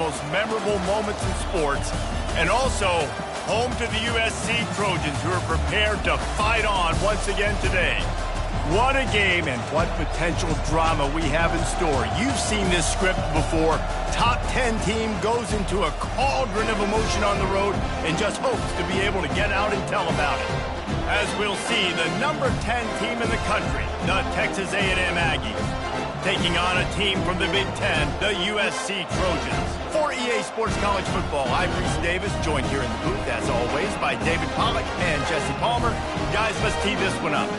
most memorable moments in sports, and also home to the USC Trojans, who are prepared to fight on once again today. What a game and what potential drama we have in store. You've seen this script before. Top 10 team goes into a cauldron of emotion on the road and just hopes to be able to get out and tell about it. As we'll see, the number 10 team in the country, the Texas A&M Aggies, taking on a team from the Big Ten, the USC Trojans. For EA Sports College Football, I'm Reese Davis, joined here in the booth, as always, by David Pollack and Jesse Palmer. Guys, let's tee this one up.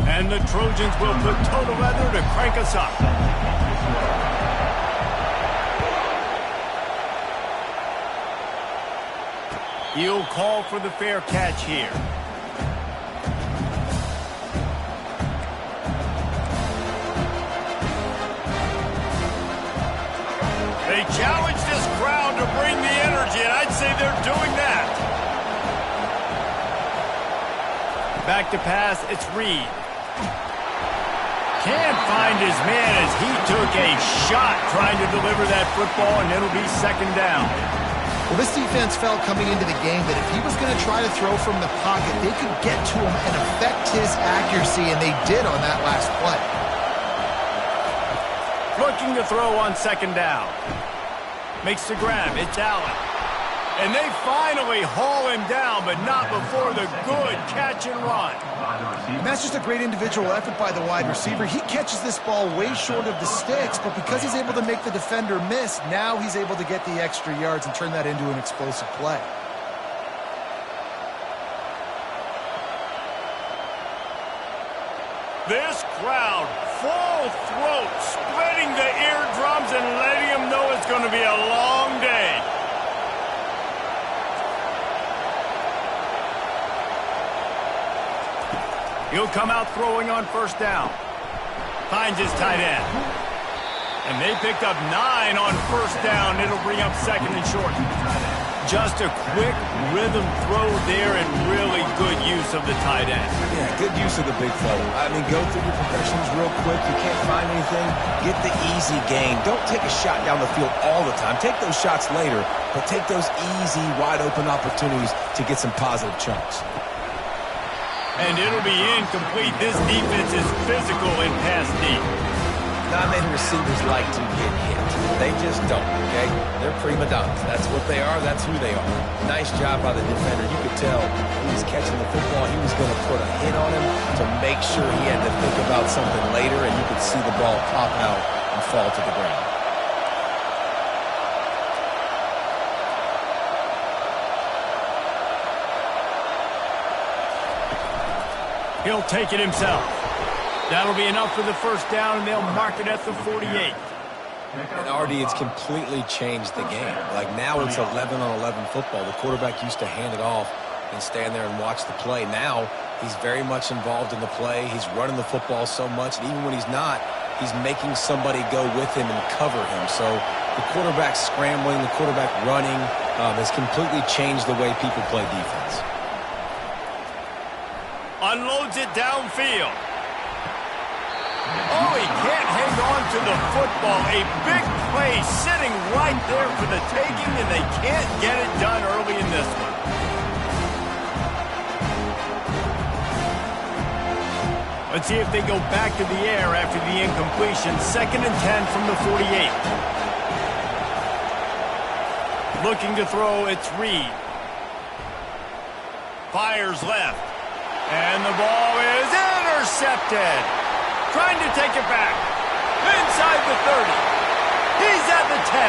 And the Trojans will put total leather to crank us up. He'll call for the fair catch here. They challenge this crowd to bring the energy, and I'd say they're doing that. Back to pass, it's Reed. Can't find his man as he took a shot trying to deliver that football, and it'll be second down. Well, this defense felt coming into the game that if he was going to try to throw from the pocket, they could get to him and affect his accuracy, and they did on that last play. Looking to throw on second down. Makes the grab. It's Allen. And they finally haul him down, but not before the good catch and run. And that's just a great individual effort by the wide receiver. He catches this ball way short of the sticks, but because he's able to make the defender miss, now he's able to get the extra yards and turn that into an explosive play. This crowd, full throat, splitting the eardrums and letting them know it's going to be a long day. He'll come out throwing on first down. Finds his tight end. And they picked up 9 on first down. It'll bring up second and short. Just a quick rhythm throw there and really good use of the tight end. Yeah, good use of the big fella. I mean, go through your progressions real quick. You can't find anything. Get the easy gain. Don't take a shot down the field all the time. Take those shots later, but take those easy, wide-open opportunities to get some positive chunks. And it'll be incomplete. This defense is physical in pass deep. Not many receivers like to get hit. They just don't, okay? They're prima donnas. That's what they are. That's who they are. Nice job by the defender. You could tell he was catching the football. He was going to put a hit on him to make sure he had to think about something later, and you could see the ball pop out and fall to the ground. He'll take it himself. That'll be enough for the first down, and they'll mark it at the 48. And Artie, it's completely changed the game. Like now it's 11-on-11 football. The quarterback used to hand it off and stand there and watch the play. Now he's very much involved in the play. He's running the football so much, and even when he's not, he's making somebody go with him and cover him. So the quarterback scrambling, the quarterback running has completely changed the way people play defense. Unloads it downfield. Oh, he can't hang on to the football. A big play sitting right there for the taking, and they can't get it done early in this one. Let's see if they go back to the air after the incompletion. 2nd and 10 from the 48. Looking to throw, it's Reed. Fires left. And the ball is intercepted. Trying to take it back. Inside the 30. He's at the 10.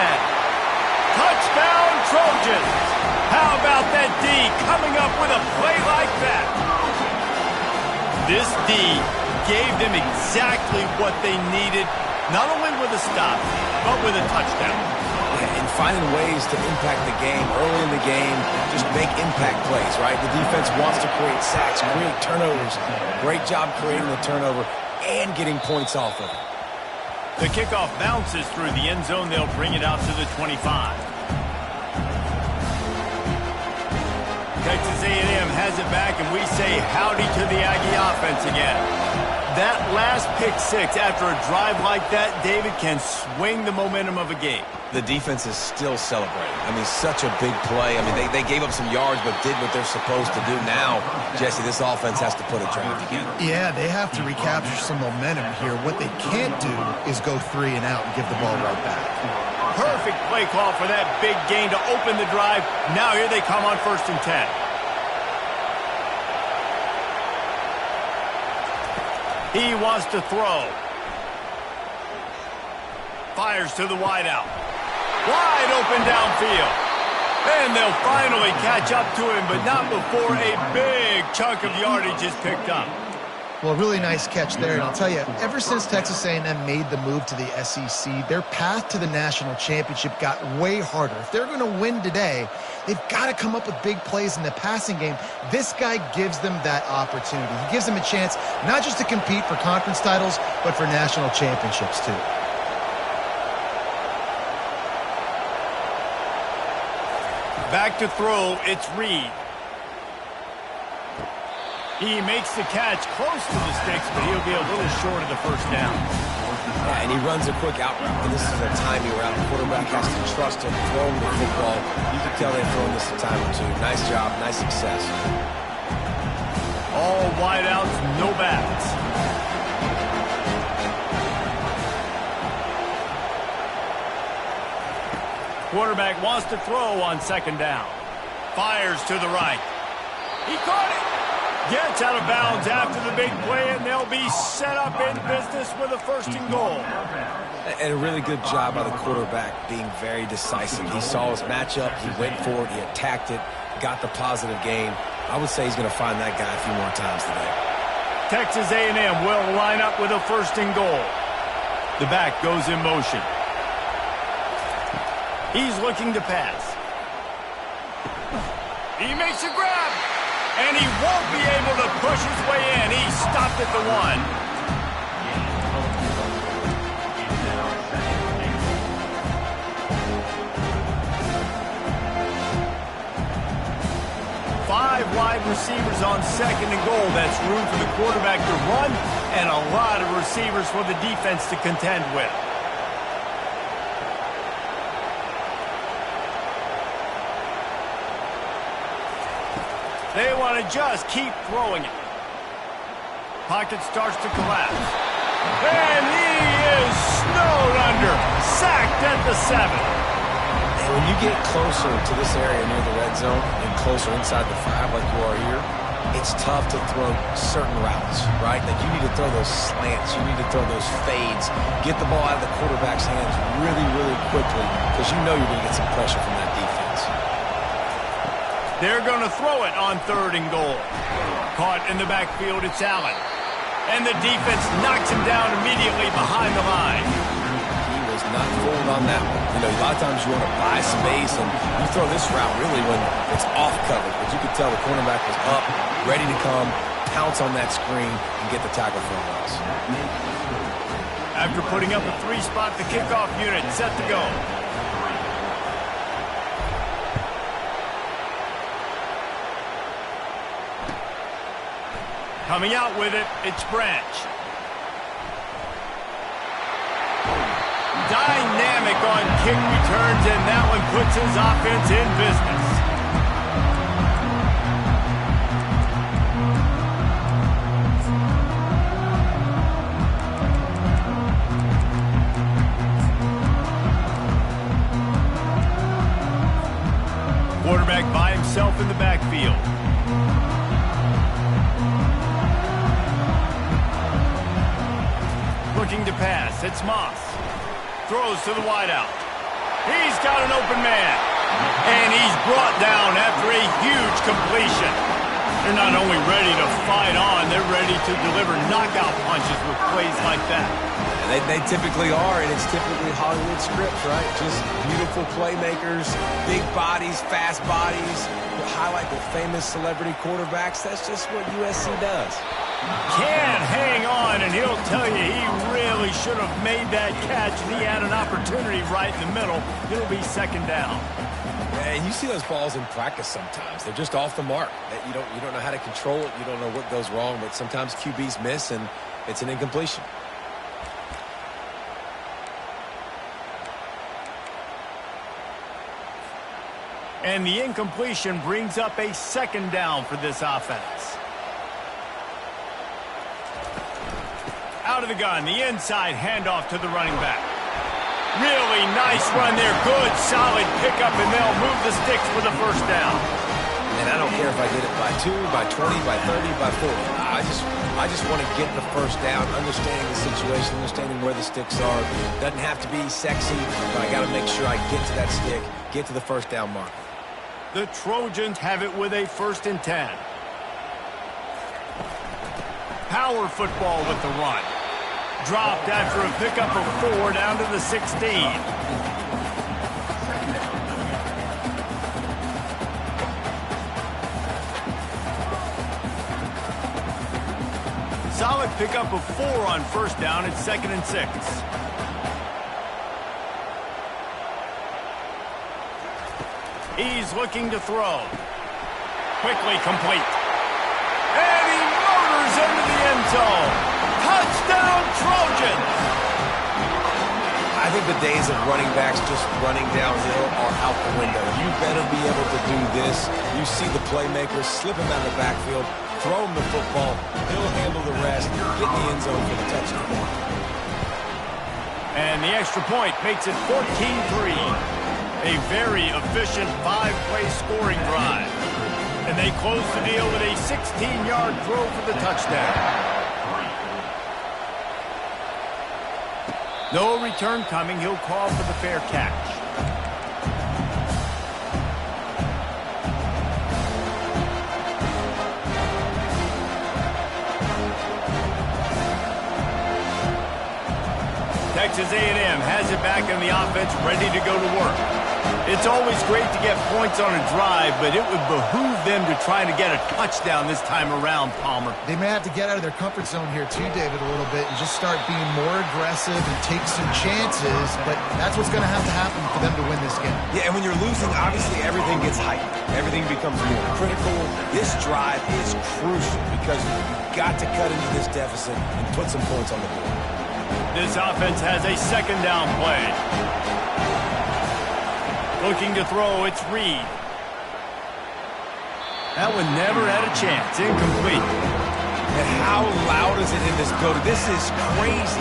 Touchdown, Trojans. How about that D coming up with a play like that? This D gave them exactly what they needed, not only with a stop, but with a touchdown. And finding ways to impact the game early in the game, just make impact plays, right? The defense wants to create sacks, create turnovers. Great job creating the turnover and getting points off of it. The kickoff bounces through the end zone. They'll bring it out to the 25. Texas A&M has it back, and we say howdy to the Aggie offense again. That last pick six after a drive like that, David, can swing the momentum of a game. The defense is still celebrating. I mean, such a big play. I mean, they gave up some yards but did what they're supposed to do. Now, Jesse, this offense has to put a drive together. Yeah, they have to recapture some momentum here. What they can't do is go 3 and out and give the ball right back. Perfect play call for that big gain to open the drive. Now here they come on 1st and 10. He wants to throw. Fires to the wideout. Wide open downfield. And they'll finally catch up to him, but not before a big chunk of yardage is picked up. Well, really nice catch there. And I'll tell you, ever since Texas A&M made the move to the SEC, their path to the national championship got way harder. If they're going to win today, they've got to come up with big plays in the passing game. This guy gives them that opportunity. He gives them a chance not just to compete for conference titles, but for national championships too. Back to throw, it's Reed. He makes the catch close to the sticks, but he'll be a little short of the 1st down. Yeah, and he runs a quick out route. And this is a timing route. The quarterback has to trust him, throw him the football. You can tell they've thrown this a time or two. Nice job, nice success. All wideouts, no backs. Quarterback wants to throw on 2nd down. Fires to the right. He caught it. Gets out of bounds after the big play, and they'll be set up in business with a 1st and goal. And a really good job by the quarterback being very decisive. He saw his matchup, he went for it, he attacked it, got the positive gain. I would say he's going to find that guy a few more times today. Texas A&M will line up with a 1st and goal. The back goes in motion. He's looking to pass. He makes a grab. And he won't be able to push his way in. He stopped at the 1. Five wide receivers on 2nd and goal. That's room for the quarterback to run and a lot of receivers for the defense to contend with. They want to just keep throwing it. Pocket starts to collapse. And he is snowed under. Sacked at the 7. And when you get closer to this area near the red zone and closer inside the 5 like you are here, it's tough to throw certain routes, right? Like you need to throw those slants. You need to throw those fades. Get the ball out of the quarterback's hands really, really quickly because you know you're going to get some pressure from that defense. They're going to throw it on 3rd and goal. Caught in the backfield, it's Allen. And the defense knocks him down immediately behind the line. He was not fooled on that one. You know, a lot of times you want to buy space, and you throw this route really when it's off coverage. But you could tell the cornerback was up, ready to come, pounce on that screen, and get the tackle for a loss. After putting up a 3-spot, the kickoff unit set to go. Coming out with it, it's Branch. Dynamic on kick returns, and that one puts his offense in business. Quarterback by himself in the backfield. Looking to pass, it's Moss. Throws to the wideout. He's got an open man. And he's brought down after a huge completion. They're not only ready to fight on, they're ready to deliver knockout punches with plays like that. They typically are, and it's typically Hollywood scripts, right? Just beautiful playmakers, big bodies, fast bodies, highlight the famous celebrity quarterbacks. That's just what USC does. Can't hang on, and he'll tell you he really should have made that catch, and he had an opportunity right in the middle. It'll be 2nd down. And you see those balls in practice sometimes. They're just off the mark. You don't know how to control it. You don't know what goes wrong, but sometimes QBs miss, and it's an incompletion. And the incompletion brings up a second down for this offense. Out of the gun, the inside handoff to the running back. Really nice run there. Good, solid pickup, and they'll move the sticks for the first down. And I don't care if I get it by 2, by 20, by 30, by 40. I just want to get the first down, understanding the situation, understanding where the sticks are. Doesn't have to be sexy, but I got to make sure I get to that stick, get to the first down marker. The Trojans have it with a 1st and 10. Power football with the run. Dropped after a pickup of 4 down to the 16. Solid pickup of 4 on 1st down. It's 2nd and 6. He's looking to throw. Quickly complete. And he motors into the end zone. Touchdown, Trojans! I think the days of running backs just running downhill are out the window. You better be able to do this. You see the playmakers slip him out of the backfield, throw him the football, he'll handle the rest, get in the end zone for the touchdown. And the extra point makes it 14-3. A very efficient 5-play scoring drive. And they close the deal with a 16-yard throw for the touchdown. No return coming. He'll call for the fair catch. Texas A&M has it back in the offense, ready to go to work. It's always great to get points on a drive, but it would behoove them to try to get a touchdown this time around, Palmer. They may have to get out of their comfort zone here too, David, a little bit and just start being more aggressive and take some chances, but that's what's going to happen for them to win this game. Yeah, and when you're losing, obviously everything gets heightened. Everything becomes more critical. This drive is crucial because you've got to cut into this deficit and put some points on the board. This offense has a 2nd down play. Looking to throw, it's Reed. That one never had a chance. Incomplete. And how loud is it in this building? This is crazy.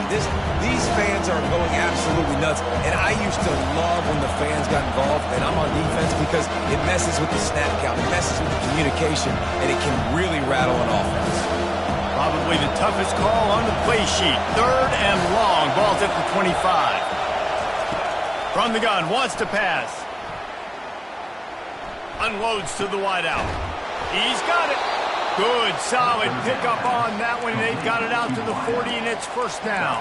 These fans are going absolutely nuts. And I used to love when the fans got involved, and I'm on defense because it messes with the snap count. It messes with the communication, and it can really rattle an offense. Probably the toughest call on the play sheet. 3rd and long. Ball's at the 25. From the gun, wants to pass. Unloads to the wideout. He's got it. Good, solid pickup on that one. They've got it out to the 40, and it's 1st down.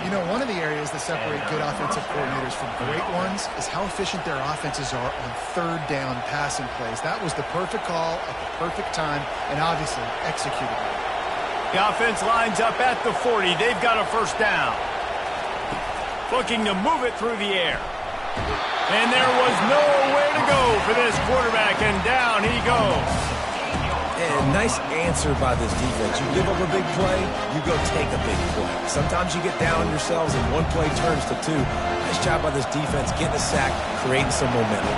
You know, one of the areas that separate good offensive coordinators from great ones is how efficient their offenses are on 3rd down passing plays. That was the perfect call at the perfect time, and obviously executed it. The offense lines up at the 40. They've got a 1st down. Looking to move it through the air. And there was nowhere to go for this quarterback, and down he goes. And nice answer by this defense. You give up a big play, you go take a big play. Sometimes you get down on yourselves and one play turns to 2. Nice job by this defense, getting a sack, creating some momentum.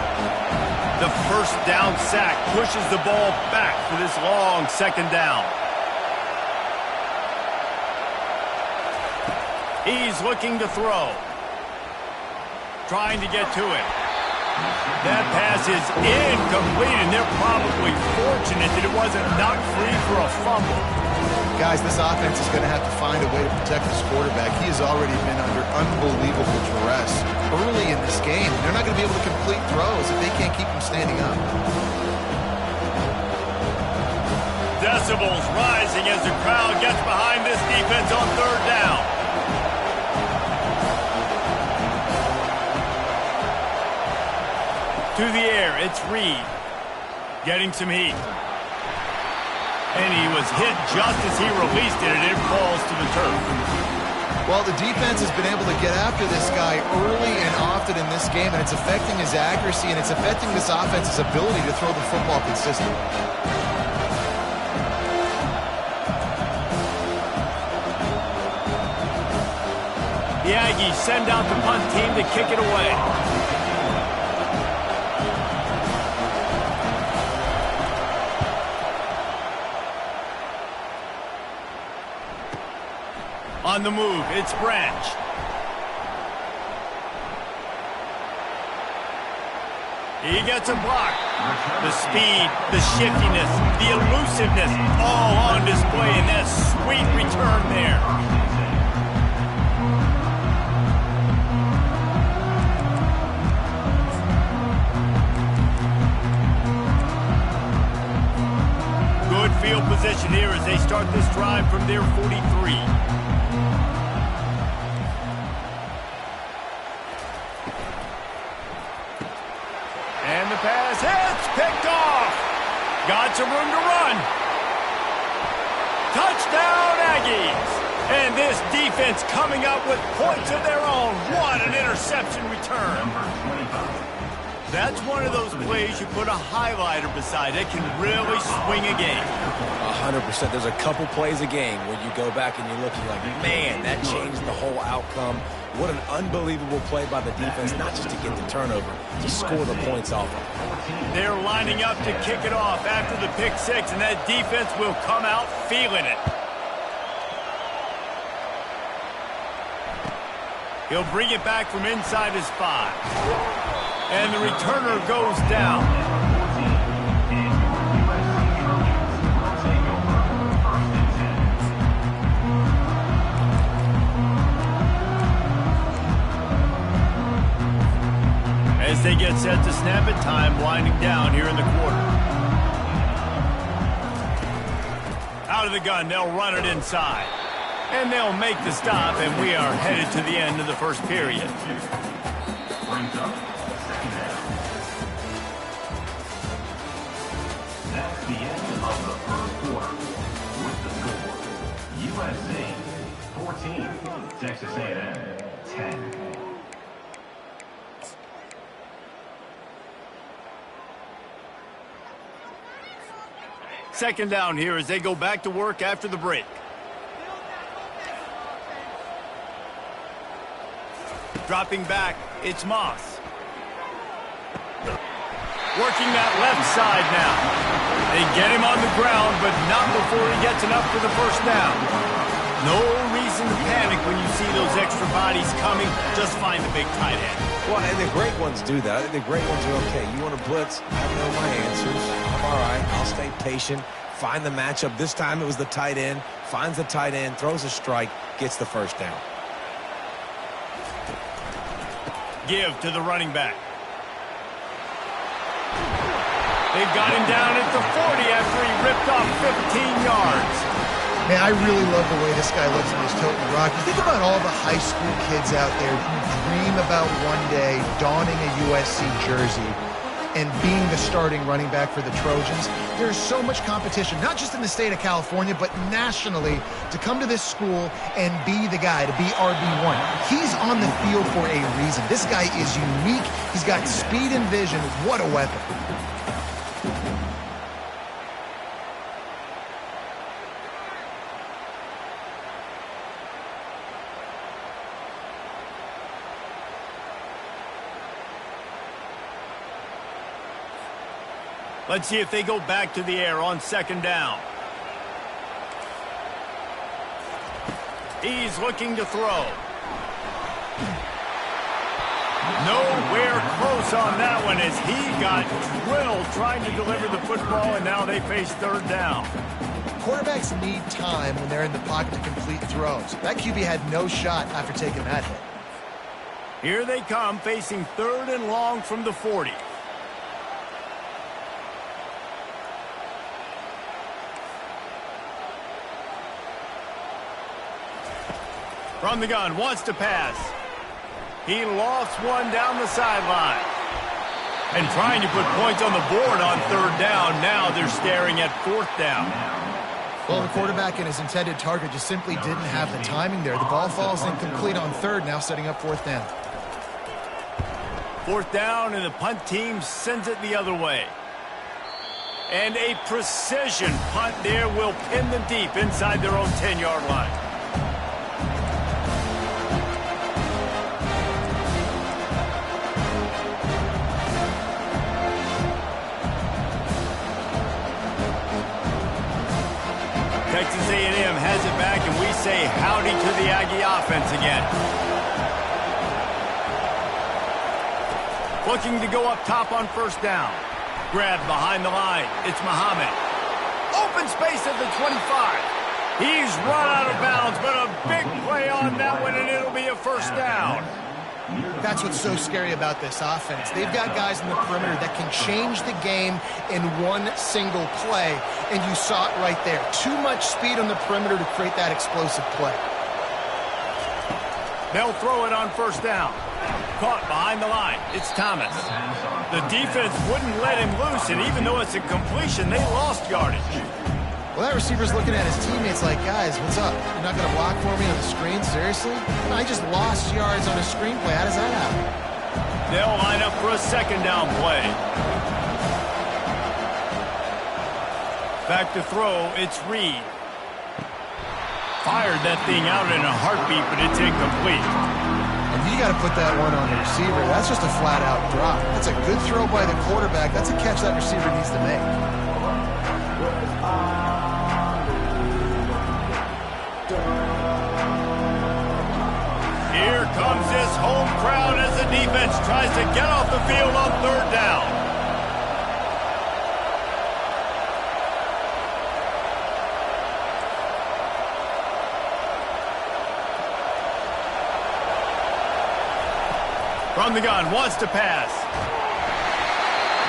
The 1st down sack pushes the ball back for this long 2nd down. He's looking to throw. Trying to get to it. That pass is incomplete, and they're probably fortunate that it wasn't knocked free for a fumble. Guys, this offense is going to have to find a way to protect this quarterback. He has already been under unbelievable duress early in this game. They're not going to be able to complete throws if they can't keep him standing up. Decibels rising as the crowd gets behind this defense on 3rd down. To the air, it's Reed. Getting some heat. And he was hit just as he released it, and it falls to the turf. Well, the defense has been able to get after this guy early and often in this game, and it's affecting his accuracy, and it's affecting this offense's ability to throw the football consistently. The Aggies send out the punt team to kick it away. On the move, it's Branch. He gets a block. The speed, the shiftiness, the elusiveness, all on display in that sweet return there. Good field position here as they start this drive from their 43. And the pass hits, picked off. Got some room to run. Touchdown, Aggies. And this defense coming up with points of their own. What an interception return. That's one of those plays you put a highlighter beside. It can really swing a game. 100%. There's a couple plays a game where you go back and you're looking like, man, that changed the whole outcome. What an unbelievable play by the defense, not just to get the turnover, to score the points off of. They're lining up to kick it off after the pick six, and that defense will come out feeling it. He'll bring it back from inside his 5. And the returner goes down. As they get set to snap it, time winding down here in the quarter. Out of the gun, they'll run it inside. And they'll make the stop, and we are headed to the end of the first period. That's the end of the first quarter. With the score, USC 14, Texas A&M 10. Second down here as they go back to work after the break. Dropping back, it's Moss. Working that left side now. They get him on the ground, but not before he gets enough for the first down. No reason to panic when you see those extra bodies coming. Just find the big tight end. Well, and the great ones do that. The great ones are okay. You want to blitz? I know my answers. I'm all right. I'll stay patient. Find the matchup. This time it was the tight end. Finds the tight end, throws a strike, gets the first down. Give to the running back. They've got him down at the 40 after he ripped off 15 yards. Man, I really love the way this guy looks when he's toting the rock. You think about all the high school kids out there who dream about one day donning a USC jersey and being the starting running back for the Trojans. There's so much competition, not just in the state of California, but nationally, to come to this school and be the guy, to be RB1. He's on the field for a reason. This guy is unique. He's got speed and vision. What a weapon. Let's see if they go back to the air on second down. He's looking to throw. Nowhere close on that one as he got drilled trying to deliver the football, and now they face third down. Quarterbacks need time when they're in the pocket to complete throws. That QB had no shot after taking that hit. Here they come, facing third and long from the 40. From the gun, wants to pass. He lofts one down the sideline. And trying to put points on the board on third down. Now they're staring at fourth down. Well, the quarterback and his intended target just simply didn't have the timing there. The ball falls incomplete on third, now setting up fourth down. Fourth down, and the punt team sends it the other way. And a precision punt there will pin them deep inside their own 10-yard line. Texas A&M has it back, and we say howdy to the Aggie offense again. Looking to go up top on first down. Grab behind the line. It's Muhammad. Open space at the 25. He's run out of bounds, but a big play on that one, and it'll be a first down. That's what's so scary about this offense. They've got guys in the perimeter that can change the game in one single play, and you saw it right there. Too much speed on the perimeter to create that explosive play. They'll throw it on first down. Caught behind the line. It's Thomas. The defense wouldn't let him loose, and even though it's a completion, they lost yardage. Well, that receiver's looking at his teammates like, guys, what's up? You're not going to block for me on the screen? Seriously? I just lost yards on a screen play. How does that happen? They'll line up for a second down play. Back to throw, it's Reed. Fired that thing out in a heartbeat, but it's incomplete. And you got to put that one on the receiver. That's just a flat-out drop. That's a good throw by the quarterback. That's a catch that receiver needs to make. Here comes this home crowd as the defense tries to get off the field on third down. From the gun, wants to pass.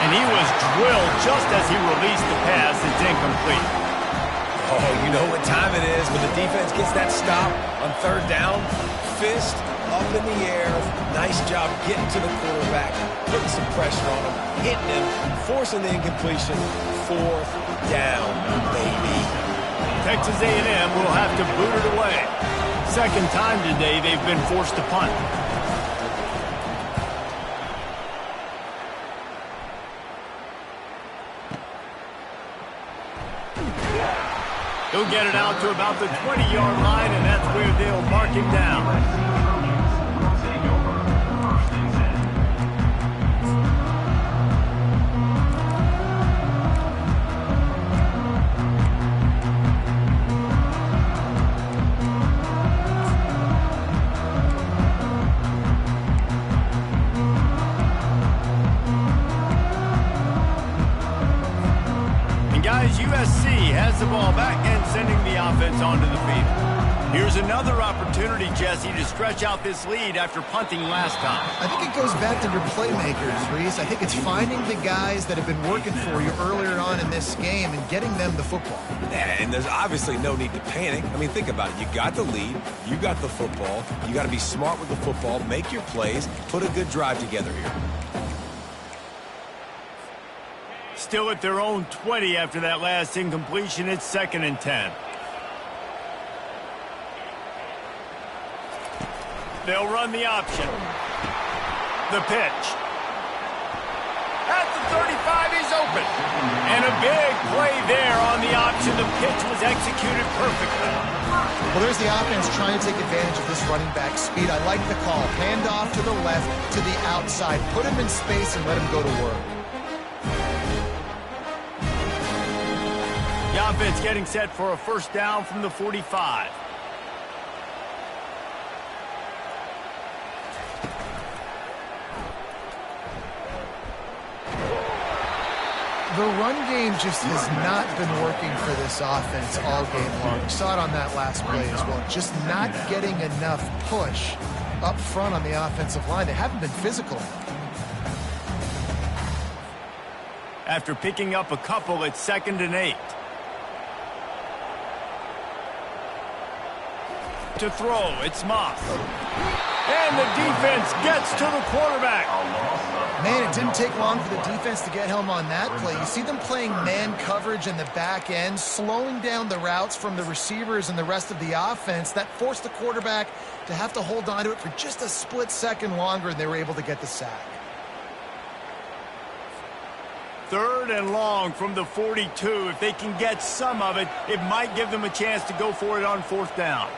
And he was drilled just as he released the pass. It's incomplete. Oh, you know what time it is when the defense gets that stop on third down. Fist up in the air. Nice job getting to the quarterback, putting some pressure on him, hitting him, forcing the incompletion. Fourth down, baby. Texas A&M will have to boot it away. Second time today they've been forced to punt. He'll get it out to about the 20-yard line, and that's where they'll mark him down. USC has the ball back and sending the offense onto the field. Here's another opportunity, Jesse, to stretch out this lead after punting last time. I think it goes back to your playmakers, Reese. I think it's finding the guys that have been working for you earlier on in this game and getting them the football. And there's obviously no need to panic. I mean, think about it. You got the lead. You got the football. You got to be smart with the football, make your plays, put a good drive together here. Still at their own 20 after that last incompletion. It's 2nd and 10. They'll run the option. The pitch. At the 35, he's open. And a big play there on the option. The pitch was executed perfectly. Well, there's the offense trying to take advantage of this running back speed. I like the call. Hand off to the left, to the outside. Put him in space and let him go to work. The offense getting set for a first down from the 45. The run game just has not been working for this offense all game long. We saw it on that last play as well. Just not getting enough push up front on the offensive line. They haven't been physical. After picking up a couple, it's 2nd and 8. to throw. It's Moss. And the defense gets to the quarterback. Man, it didn't take long for the defense to get home on that play. You see them playing man coverage in the back end, slowing down the routes from the receivers and the rest of the offense. That forced the quarterback to have to hold on to it for just a split second longer, and they were able to get the sack. 3rd and long from the 42. If they can get some of it, it might give them a chance to go for it on 4th down.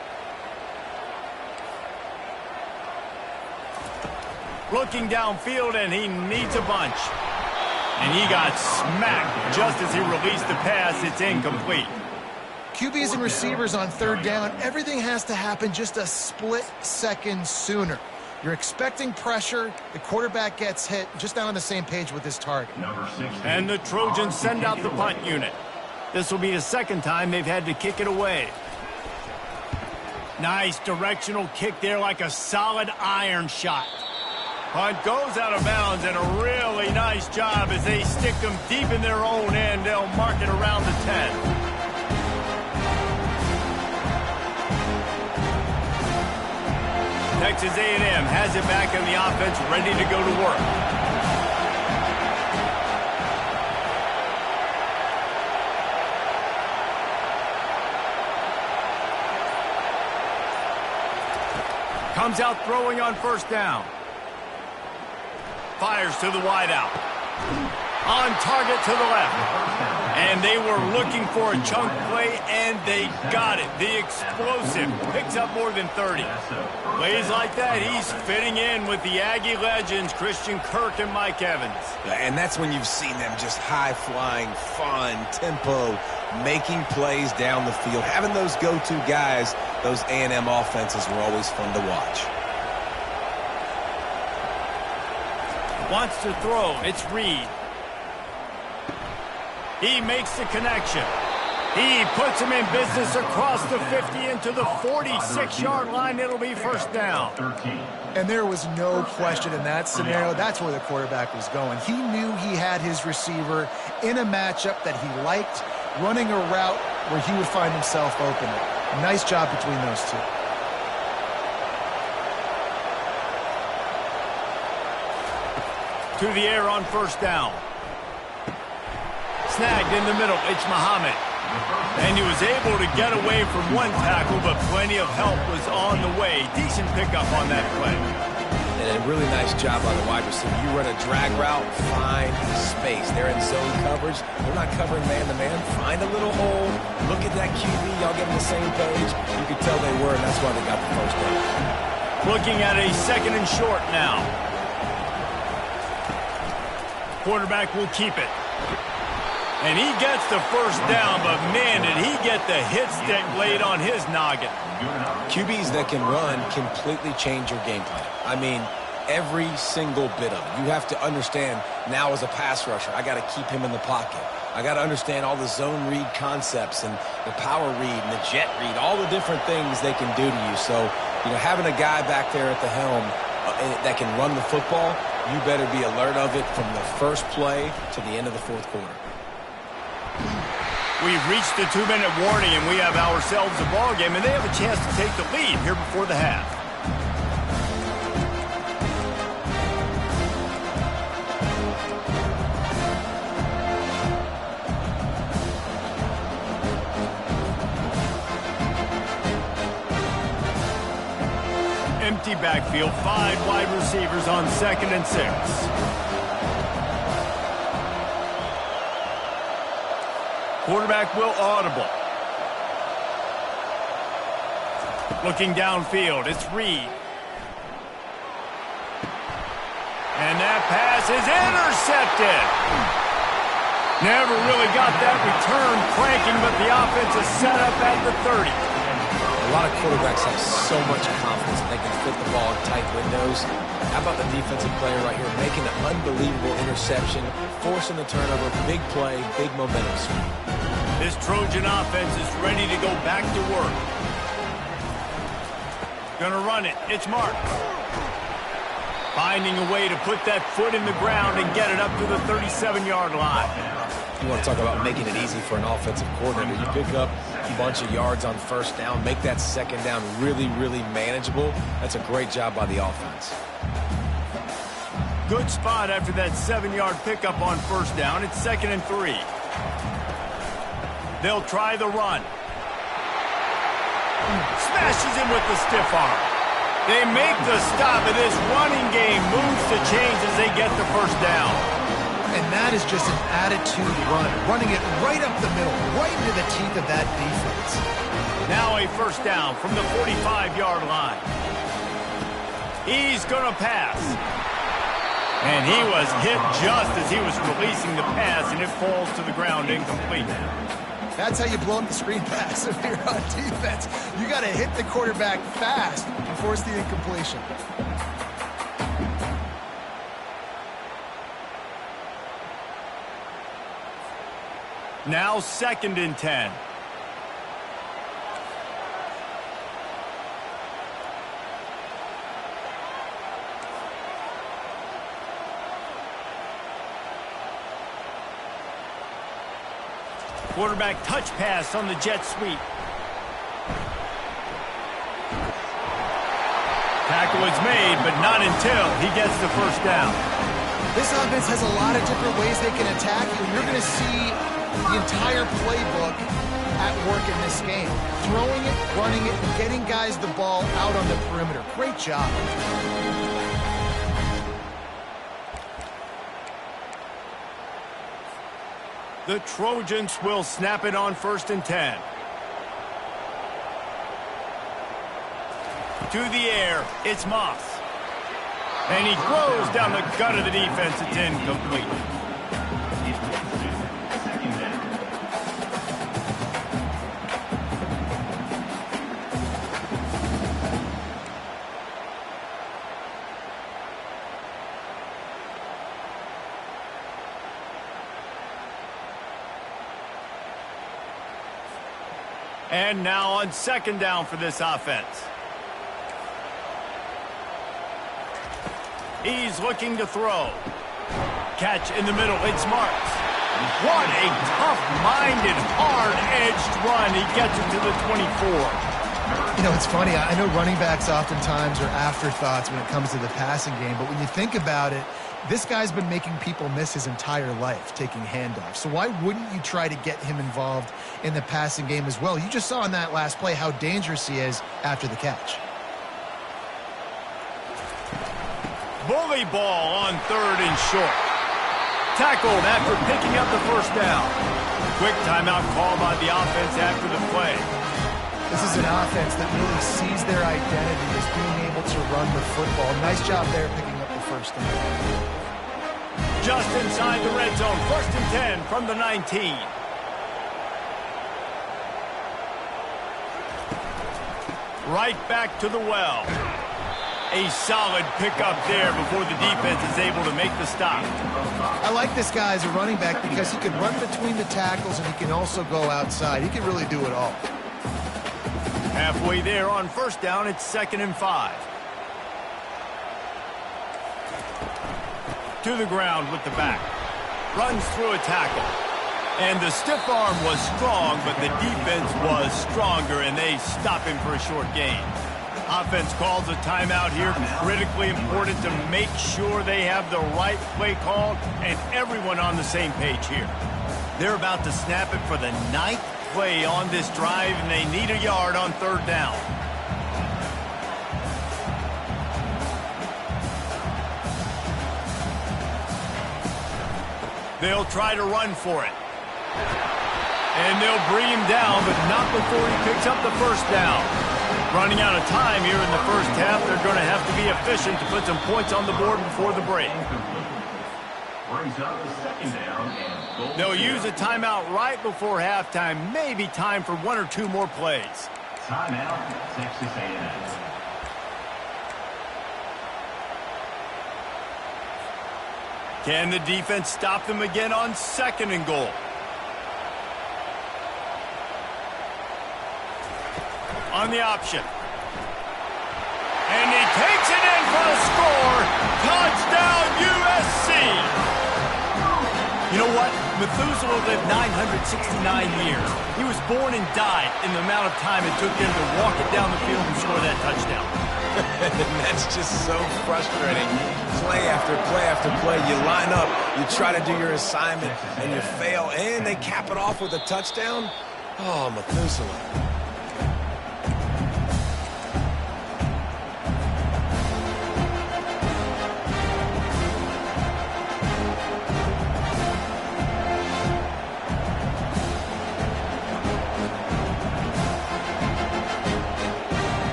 Looking downfield, and he needs a bunch. And he got smacked just as he released the pass. It's incomplete. QBs and receivers on 3rd down, everything has to happen just a split second sooner. You're expecting pressure. The quarterback gets hit. Just not on the same page with his target. And the Trojans send out the punt unit. This will be the 2nd time they've had to kick it away. Nice directional kick there, like a solid iron shot. Punt goes out of bounds, and a really nice job as they stick them deep in their own end. They'll mark it around the 10. Texas A&M has it back in the offense, ready to go to work. Comes out throwing on 1st down. Fires to the wideout. On target to the left. And they were looking for a chunk play, and they got it. The explosive picks up more than 30. Plays like that, he's fitting in with the Aggie legends, Christian Kirk and Mike Evans. And that's when you've seen them just high-flying, fun, tempo, making plays down the field. Having those go-to guys, those A&M offenses were always fun to watch. Wants to throw. It's Reed. He makes the connection. He puts him in business across the 50 into the 46-yard line. It'll be 1st down. And there was no question in that scenario. That's where the quarterback was going. He knew he had his receiver in a matchup that he liked, running a route where he would find himself open. Nice job between those two. To the air on 1st down. Snagged in the middle. It's Muhammad. And he was able to get away from one tackle, but plenty of help was on the way. Decent pickup on that play. And a really nice job by the wide receiver. You run a drag route, find space. They're in zone coverage. They're not covering man-to-man. Find a little hole. Look at that QB. Y'all get on the same page. You could tell they were, and that's why they got the 1st down. Looking at a 2nd and short now. Quarterback will keep it. And he gets the 1st down, but man, did he get the hit stick laid on his noggin. QBs that can run completely change your game plan. I mean, every single bit of it. You have to understand now as a pass rusher, I got to keep him in the pocket. I got to understand all the zone read concepts and the power read and the jet read, all the different things they can do to you. So, you know, having a guy back there at the helm that can run the football, you better be alert of it from the first play to the end of the 4th quarter. We've reached the 2-minute warning, and we have ourselves a ball game, and they have a chance to take the lead here before the half. Empty backfield, 5 wide receivers on 2nd and 6. Quarterback will audible. Looking downfield, it's Reed. And that pass is intercepted. Never really got that return cranking, but the offense is set up at the 30. A lot of quarterbacks have so much confidence that they can fit the ball in tight windows. How about the defensive player right here making an unbelievable interception, forcing the turnover, big play, big momentum swing. This Trojan offense is ready to go back to work. Gonna run it. It's Mark. Finding a way to put that foot in the ground and get it up to the 37-yard line. You want to talk about making it easy for an offensive coordinator. You pick up a bunch of yards on first down, make that second down really, really manageable. That's a great job by the offense. Good spot after that 7-yard pickup on first down. It's 2nd and 3. They'll try the run. Smashes him with the stiff arm. They make the stop, and this running game moves the chains as they get the first down. And that is just an attitude run, running it right up the middle, right into the teeth of that defense. Now a first down from the 45-yard line. He's going to pass. And he was hit just as he was releasing the pass, and it falls to the ground incomplete. That's how you blow up the screen pass if you're on defense. You got to hit the quarterback fast and force the incompletion. Now 2nd and 10. Quarterback touch pass on the jet sweep. Tackle is made, but not until he gets the first down. This offense has a lot of different ways they can attack you. You're going to see the entire playbook at work in this game. Throwing it, running it, and getting guys the ball out on the perimeter. Great job. The Trojans will snap it on 1st and 10. To the air, it's Moss. And he throws down the gut of the defense. It's incomplete. And now on 2nd down for this offense. He's looking to throw. Catch in the middle. It's Marks. What a tough-minded, hard-edged run. He gets it to the 24. You know, it's funny. I know running backs oftentimes are afterthoughts when it comes to the passing game, but when you think about it, this guy's been making people miss his entire life, taking handoffs. So why wouldn't you try to get him involved in the passing game as well? You just saw in that last play how dangerous he is after the catch. Bully ball on 3rd and short. Tackled after picking up the first down. Quick timeout call by the offense after the play. This is an offense that really sees their identity as being able to run the football. Nice job there picking up the first down. Just inside the red zone. 1st and 10 from the 19. Right back to the well. A solid pickup there before the defense is able to make the stop. I like this guy as a running back because he can run between the tackles and he can also go outside. He can really do it all. Halfway there on first down, it's 2nd and 5. To the ground with the back. Runs through a tackle. And the stiff arm was strong, but the defense was stronger, and they stop him for a short gain. Offense calls a timeout here. Critically important to make sure they have the right play called and everyone on the same page here. They're about to snap it for the 9th play on this drive, and they need a yard on 3rd down. They'll try to run for it. And they'll bring him down, but not before he picks up the first down. Running out of time here in the first half. They're going to have to be efficient to put some points on the board before the break. They'll use a timeout right before halftime. Maybe time for 1 or 2 more plays. Timeout, Texas A&M. Can the defense stop them again on 2nd and goal? On the option. And he takes it in for the score. Touchdown, USC. You know what? Methuselah lived 969 years. He was born and died in the amount of time it took him to walk it down the field and score that touchdown. That's just so frustrating. Play after play after play. You line up, you try to do your assignment, and you fail, and they cap it off with a touchdown? Oh, Methuselah.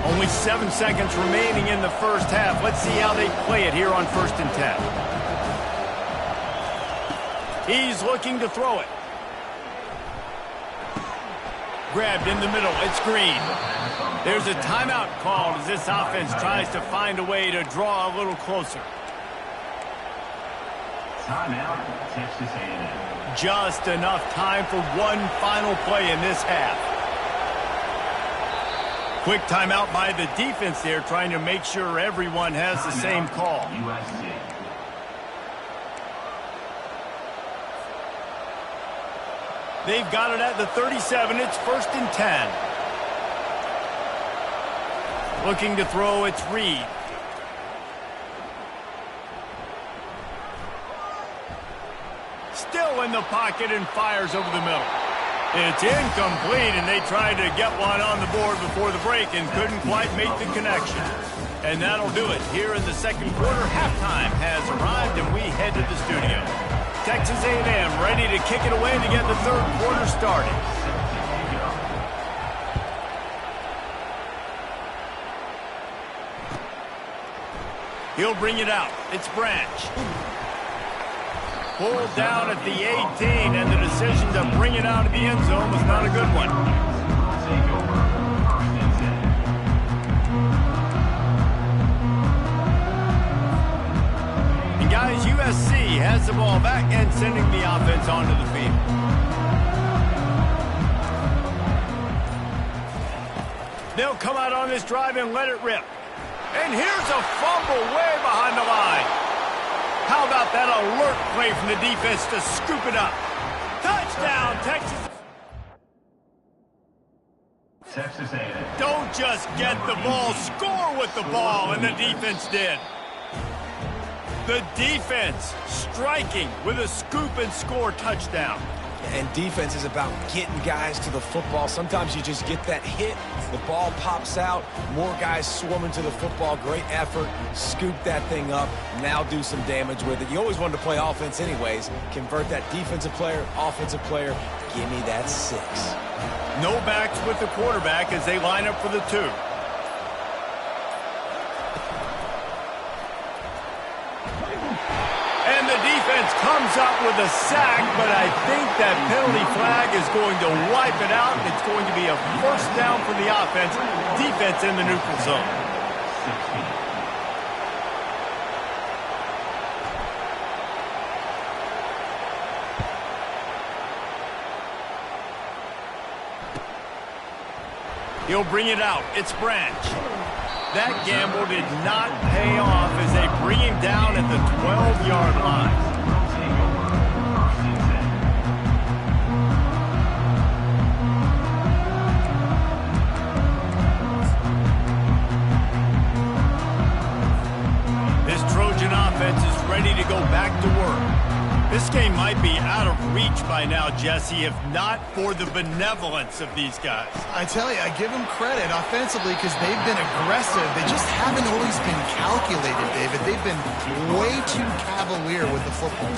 Only 7 seconds remaining in the first half. Let's see how they play it here on 1st and 10. He's looking to throw it. Grabbed in the middle. It's Green. There's a timeout called as this offense tries to find a way to draw a little closer. Timeout, Texas A&M. Just enough time for one final play in this half. Quick timeout by the defense there, trying to make sure everyone has the same call. USC. They've got it at the 37. It's 1st and 10. Looking to throw, it's Reed. Still in the pocket and fires over the middle. It's incomplete, and they tried to get one on the board before the break and couldn't quite make the connection. And that'll do it here in the second quarter. Halftime has arrived, and we head to the studio. Texas A&M ready to kick it away to get the third quarter started. He'll bring it out. It's Branch. Pulled down at the 18, and the decision to bring it out of the end zone was not a good one. And guys, USC has the ball back and sending the offense onto the field. They'll come out on this drive and let it rip. And here's a fumble way behind the line. How about that alert play from the defense to scoop it up? Touchdown, Texas. Texas A&M. Don't just get the ball, score with the ball, and the defense did. The defense striking with a scoop and score touchdown. And defense is about getting guys to the football. Sometimes you just get that hit, the ball pops out, more guys swarming to the football. Great effort, scoop that thing up, now do some damage with it. You always wanted to play offense anyways. Convert that defensive player, offensive player. Give me that 6. No backs with the quarterback as they line up for the 2. And the defense comes up with a sack, but I think that penalty flag is going to wipe it out, and it's going to be a first down for the offense. Defense in the neutral zone. He'll bring it out. It's Branch. That gamble did not pay off as they bring him down at the 12-yard line. This Trojan offense is ready to go back to work. This game might be out of reach by now, Jesse, if not for the benevolence of these guys. I tell you, I give them credit offensively because they've been aggressive. They just haven't always been calculated, David. They've been way too cavalier with the football.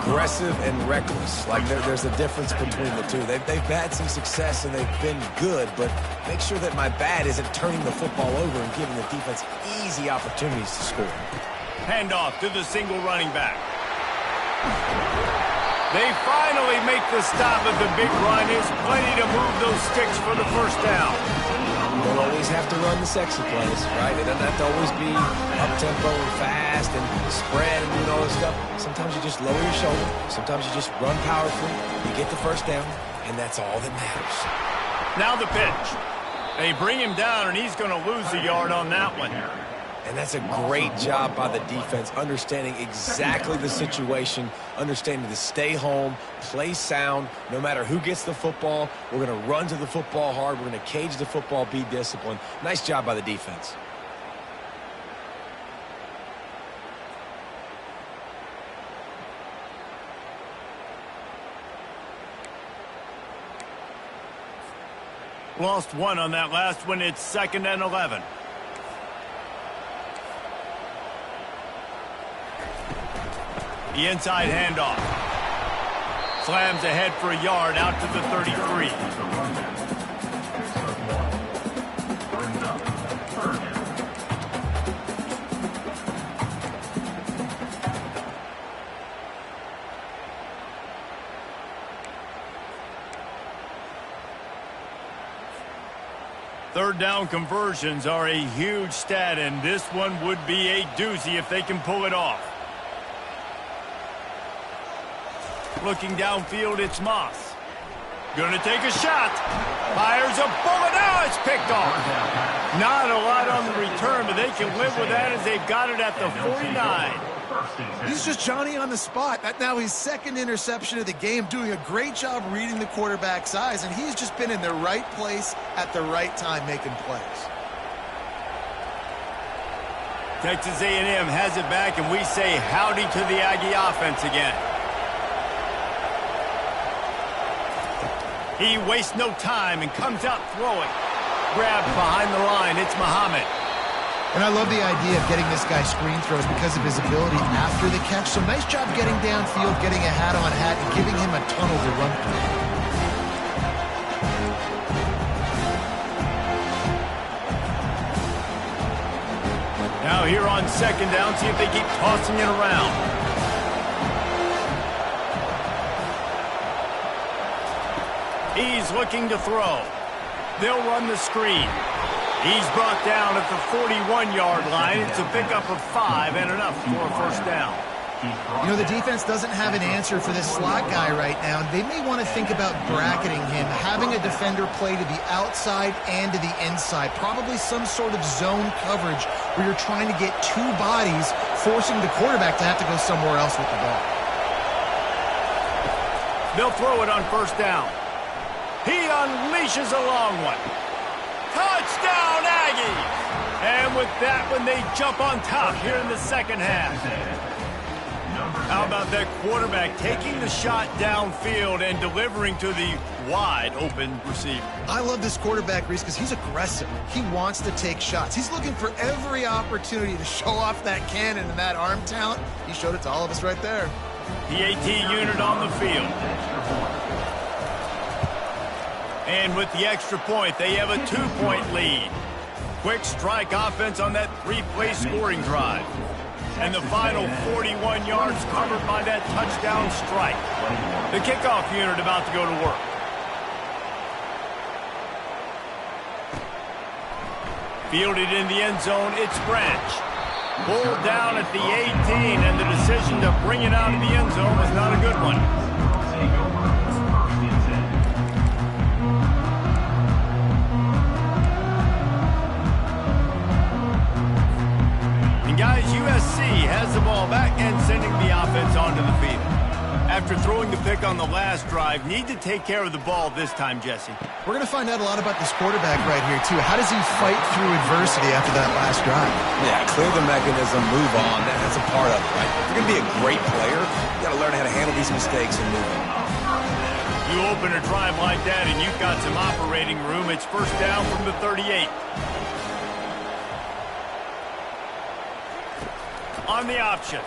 Aggressive and reckless. Like there's a difference between the two. They've had some success and they've been good, but make sure that my bad isn't turning the football over and giving the defense easy opportunities to score. Handoff to the single running back. They finally make the stop at the big run. There's plenty to move those sticks for the first down. You don't always have to run the sexy plays, right? It doesn't have to always be up-tempo and fast and spread and doing all this stuff. Sometimes you just lower your shoulder. Sometimes you just run powerfully. You get the first down, and that's all that matters. Now the pitch. They bring him down, and he's going to lose a yard on that one. And that's a great job by the defense, understanding exactly the situation, understanding to stay home, play sound. No matter who gets the football, we're going to run to the football hard. We're going to cage the football, be disciplined. Nice job by the defense. Lost one on that last one. It's 2nd and 11. The inside handoff. Slams ahead for a yard out to the 33. Third down conversions are a huge stat, and this one would be a doozy if they can pull it off. Looking downfield, it's Moss. Gonna take a shot. Fires a bullet. Now it's picked off. Not a lot on the return, but they can live with that as they've got it at the 49. He's just Johnny on the spot. That now his 2nd interception of the game, doing a great job reading the quarterback's eyes, and he's just been in the right place at the right time making plays. Texas A&M has it back, and we say howdy to the Aggie offense again. He wastes no time and comes out throwing. Grabbed behind the line. It's Muhammad. And I love the idea of getting this guy screen throws because of his ability after the catch. So nice job getting downfield, getting a hat-on-hat, and giving him a tunnel to run through. Now here on 2nd down, see if they keep tossing it around. He's looking to throw. They'll run the screen. He's brought down at the 41-yard line. It's a pickup of 5 and enough for a first down. You know, the defense doesn't have an answer for this slot guy right now. They may want to think about bracketing him, having a defender play to the outside and to the inside. Probably some sort of zone coverage where you're trying to get 2 bodies, forcing the quarterback to have to go somewhere else with the ball. They'll throw it on first down. He unleashes a long one. Touchdown, Aggies! And with that one, they jump on top here in the second half. How about that quarterback taking the shot downfield and delivering to the wide-open receiver? I love this quarterback, Reese, because he's aggressive. He wants to take shots. He's looking for every opportunity to show off that cannon and that arm talent. He showed it to all of us right there. The AT unit on the field. And with the extra point, they have a 2-point lead. Quick strike offense on that 3-play scoring drive. And the final 41 yards covered by that touchdown strike. The kickoff unit about to go to work. Fielded in the end zone, it's Branch. Pulled down at the 18, and the decision to bring it out of the end zone was not a good one. Guys, USC has the ball back and sending the offense onto the field. After throwing the pick on the last drive, need to take care of the ball this time, Jesse. We're going to find out a lot about this quarterback right here, too. How does he fight through adversity after that last drive? Yeah, clear the mechanism, move on. That's a part of it, right? If you're going to be a great player, you got to learn how to handle these mistakes and move on. You open a drive like that and you've got some operating room. It's first down from the 38. On the option.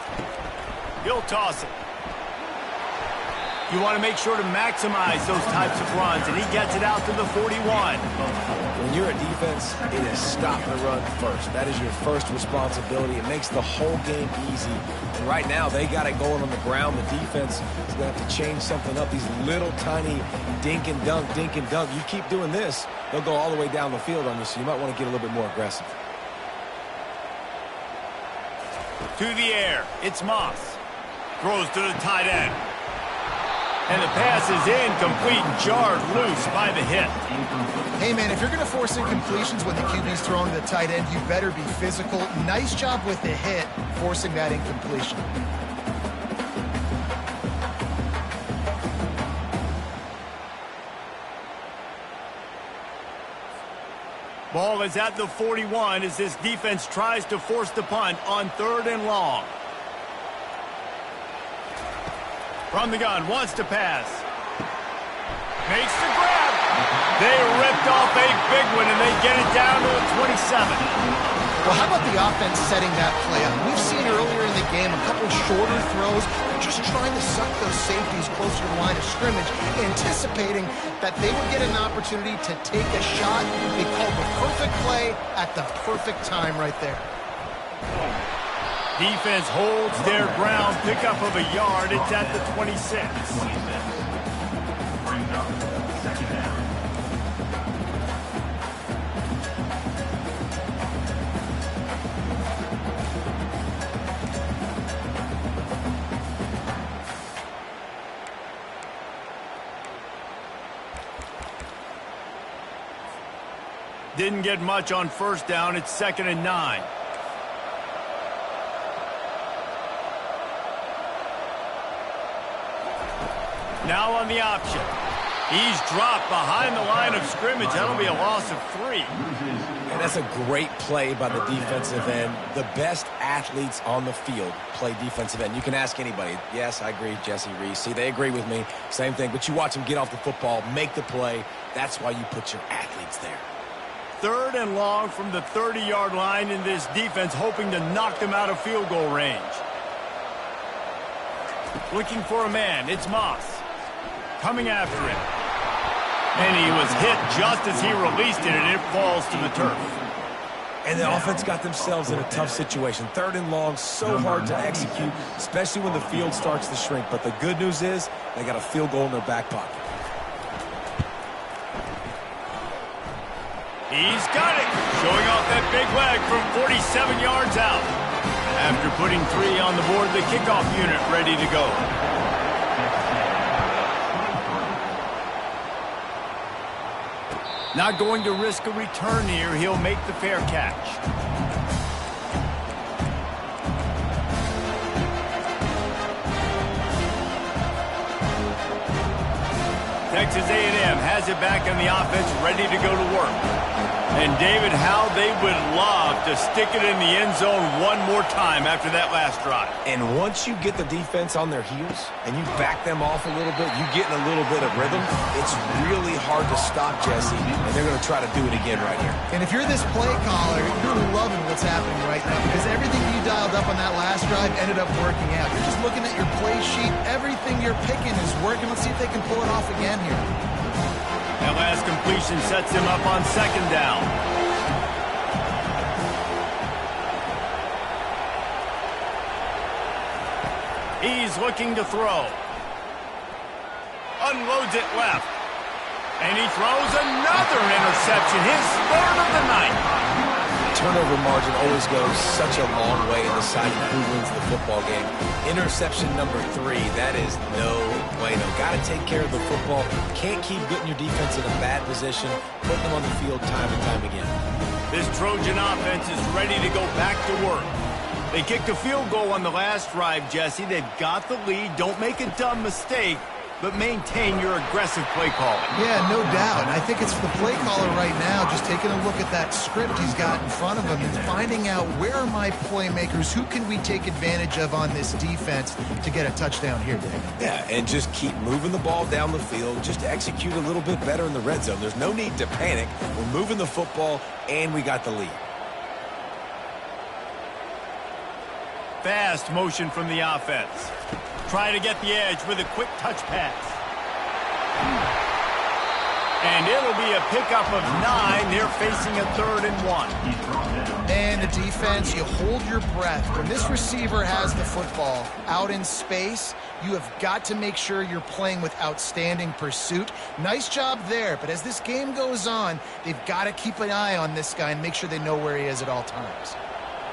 He'll toss it. You want to make sure to maximize those types of runs, and he gets it out to the 41. When you're a defense, it is stop the run first. That is your first responsibility. It makes the whole game easy. And right now, they got it going on the ground. The defense is going to have to change something up. These little tiny dink and dunk. You keep doing this, they'll go all the way down the field on you, so you might want to get a little bit more aggressive. To the air, it's Moss. Throws to the tight end. And the pass is incomplete, jarred loose by the hit. Hey, man, if you're going to force incompletions when the QB's throwing to the tight end, you better be physical. Nice job with the hit, forcing that incompletion. Ball is at the 41 as this defense tries to force the punt on 3rd and long. From the gun, wants to pass. Makes the grab. They ripped off a big one, and they get it down to the 27. Well, how about the offense setting that play up? We've seen earlier in the game a couple shorter throws, just trying to suck those safeties closer to the line of scrimmage, anticipating that they would get an opportunity to take a shot. They called the perfect play at the perfect time right there. Defense holds their ground, pickup of a yard. It's at the 26. Brings up 2nd down. Didn't get much on 1st down. It's 2nd and 9. Now on the option. He's dropped behind the line of scrimmage. That'll be a loss of 3. And that's a great play by the defensive end. The best athletes on the field play defensive end. You can ask anybody. Yes, I agree, Jesse Reese. See, they agree with me. Same thing. But you watch them get off the football, make the play. That's why you put your athletes there. 3rd and long from the 30-yard line, in this defense hoping to knock them out of field goal range. Looking for a man. It's Moss. Coming after him. And he was hit just as he released it, and it falls to the turf. And the offense got themselves in a tough situation. 3rd and long, so hard to execute, especially when the field starts to shrink. But the good news is they got a field goal in their back pocket. He's got it. Showing off that big leg from 47 yards out. After putting 3 on the board, the kickoff unit ready to go. Not going to risk a return here. He'll make the fair catch. Texas A&M has it back on the offense, ready to go to work. And David, how they would love to stick it in the end zone one more time after that last drive. And once you get the defense on their heels and you back them off a little bit, you get in a little bit of rhythm, it's really hard to stop, Jesse, and they're going to try to do it again right here. And if you're this play caller, you're loving what's happening right now because everything you dialed up on that last drive ended up working out. You're just looking at your play sheet. Everything you're picking is working. Let's see if they can pull it off again here. That last completion sets him up on 2nd down. He's looking to throw. Unloads it left. And he throws another interception, his 3rd of the night. Turnover margin always goes such a long way in deciding who wins the football game. Interception number 3, that is no bueno. Got to take care of the football. Can't keep getting your defense in a bad position, putting them on the field time and time again. This Trojan offense is ready to go back to work. They kicked a field goal on the last drive, Jesse. They've got the lead. Don't make a dumb mistake, but maintain your aggressive play calling. Yeah, no doubt. I think it's the play caller right now just taking a look at that script he's got in front of him and finding out where are my playmakers, who can we take advantage of on this defense to get a touchdown here, Dave. Yeah, and just keep moving the ball down the field. Just execute a little bit better in the red zone. There's no need to panic. We're moving the football, and we got the lead. Fast motion from the offense. Trying to get the edge with a quick touch pass. And it'll be a pickup of 9. They're facing a 3rd and 1. And the defense, you hold your breath. When this receiver has the football out in space, you have got to make sure you're playing with outstanding pursuit. Nice job there, but as this game goes on, they've got to keep an eye on this guy and make sure they know where he is at all times.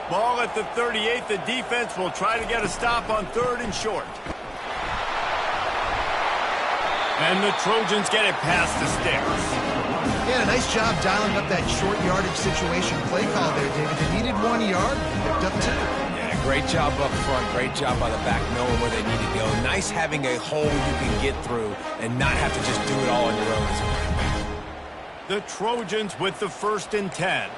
Ball at the 38. The defense will try to get a stop on 3rd and short. And the Trojans get it past the sticks. Yeah, a nice job dialing up that short yardage situation play call there, David. They needed 1 yard, picked up 2. Yeah, great job up front. Great job by the back knowing where they need to go. Nice having a hole you can get through and not have to just do it all on your own as a running back. The Trojans with the 1st and 10.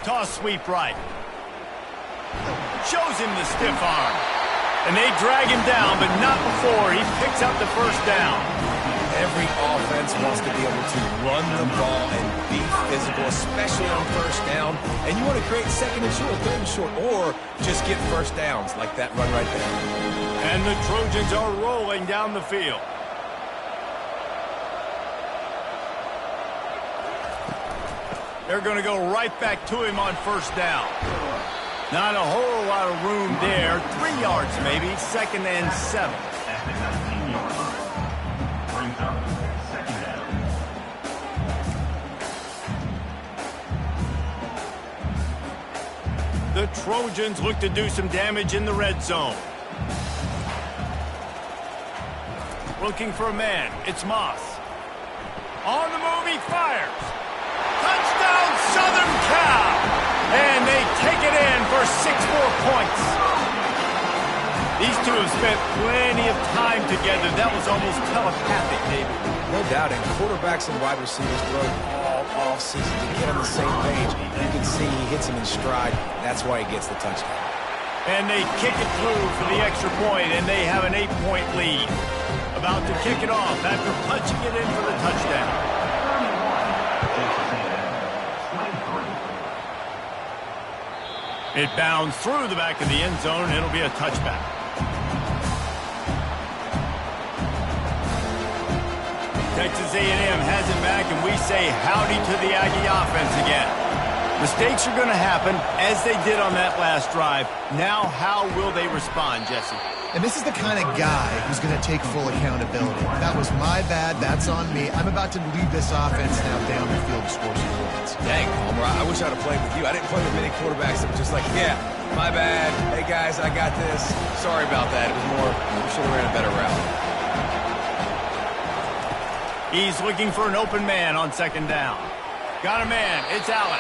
Toss sweep right. Shows him the stiff arm. And they drag him down, but not before he picks up the 1st down. Every offense wants to be able to run the ball and be physical, especially on 1st down. And you want to create 2nd and short, 3rd and short, or just get 1st downs like that run right there. And the Trojans are rolling down the field. They're going to go right back to him on 1st down. Not a whole lot of room there. 3 yards maybe. 2nd and 7. At the 19-yard line. Brings up 2nd down. The Trojans look to do some damage in the red zone. Looking for a man. It's Moss. On the move, he fires. Touchdown, Southern Cal! And they take it in for 6 more points. These two have spent plenty of time together. That was almost telepathic, David. No doubt, and quarterbacks and wide receivers throw all off-season to get on the same page. You can see he hits him in stride. That's why he gets the touchdown. And they kick it through for the extra point, and they have an 8-point lead. About to kick it off after punching it in for the touchdown. It bounds through the back of the end zone. It'll be a touchback. Texas A&M has it back, and we say howdy to the Aggie offense again. Mistakes are going to happen, as they did on that last drive. Now, how will they respond, Jesse? And this is the kind of guy who's going to take full accountability. That was my bad. That's on me. I'm about to lead this offense now down the field to score some points. Dang, Palmer, I wish I'd have played with you. I didn't play with many quarterbacks that were just like, yeah, my bad. Hey, guys, I got this. Sorry about that. It was more, we should have ran a better route. He's looking for an open man on 2nd down. Got a man. It's Allen.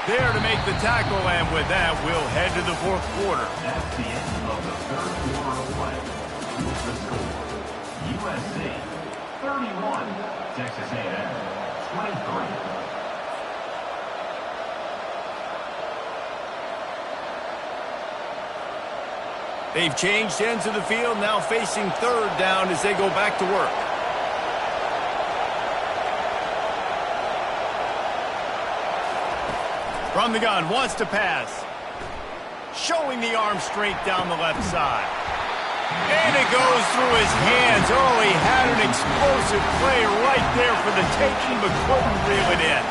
There to make the tackle, and with that, we'll head to the 4th quarter. That's the end of the 3rd quarter of play. With the score, USC 31, Texas A&M 23. They've changed ends of the field, now facing 3rd down as they go back to work. From the gun, wants to pass. Showing the arm strength down the left side. And it goes through his hands. Oh, he had an explosive play right there for the taking, but couldn't reel it in.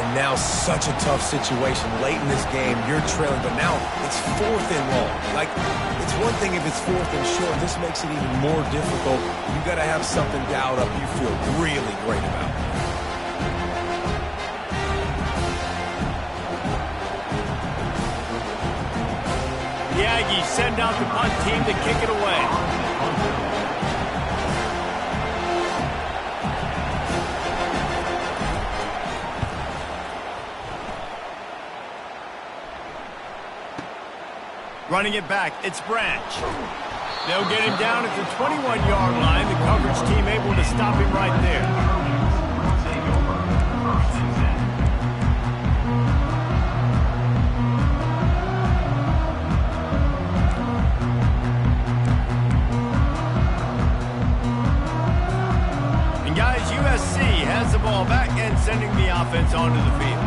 And now such a tough situation. Late in this game, you're trailing, but now it's 4th and long. Like, it's one thing if it's 4th and short. This makes it even more difficult. You got to have something dialed up you feel really great about. The Aggies send out the punt team to kick it away. Running it back, it's Branch. They'll get him down at the 21-yard line. The coverage team able to stop him right there. Has the ball back and sending the offense onto the field.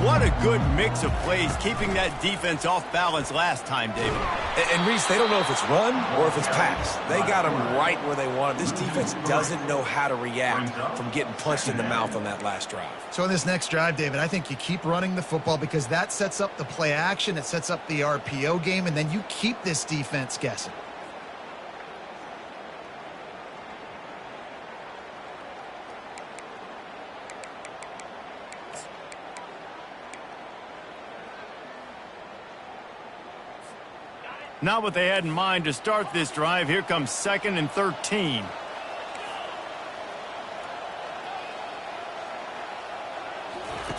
What a good mix of plays, keeping that defense off balance last time, David. And Reese, they don't know if it's run or if it's pass. They got them right where they want them. This defense doesn't know how to react from getting punched in the mouth on that last drive. So in this next drive, David, I think you keep running the football because that sets up the play action, it sets up the RPO game, and then you keep this defense guessing. Not what they had in mind to start this drive. Here comes 2nd and 13.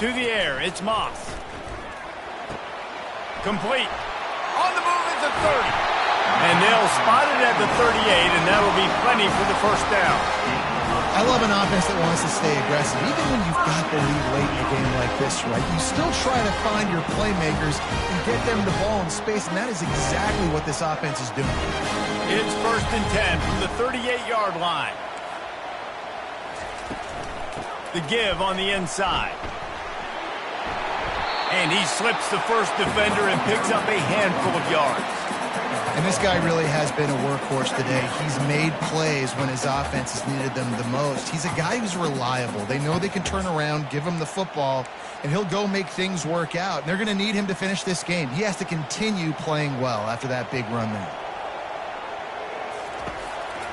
To the air, it's Moss. Complete. On the move at the 30. And they'll spot it at the 38, and that'll be plenty for the first down. I love an offense that wants to stay aggressive. Even when you've got the lead late in a game like this, right, you still try to find your playmakers and get them the ball in space, and that is exactly what this offense is doing. It's 1st and 10 from the 38-yard line. The give on the inside. And he slips the first defender and picks up a handful of yards. And this guy really has been a workhorse today. He's made plays when his offense has needed them the most. He's a guy who's reliable. They know they can turn around, give him the football, and he'll go make things work out. And they're going to need him to finish this game. He has to continue playing well after that big run there.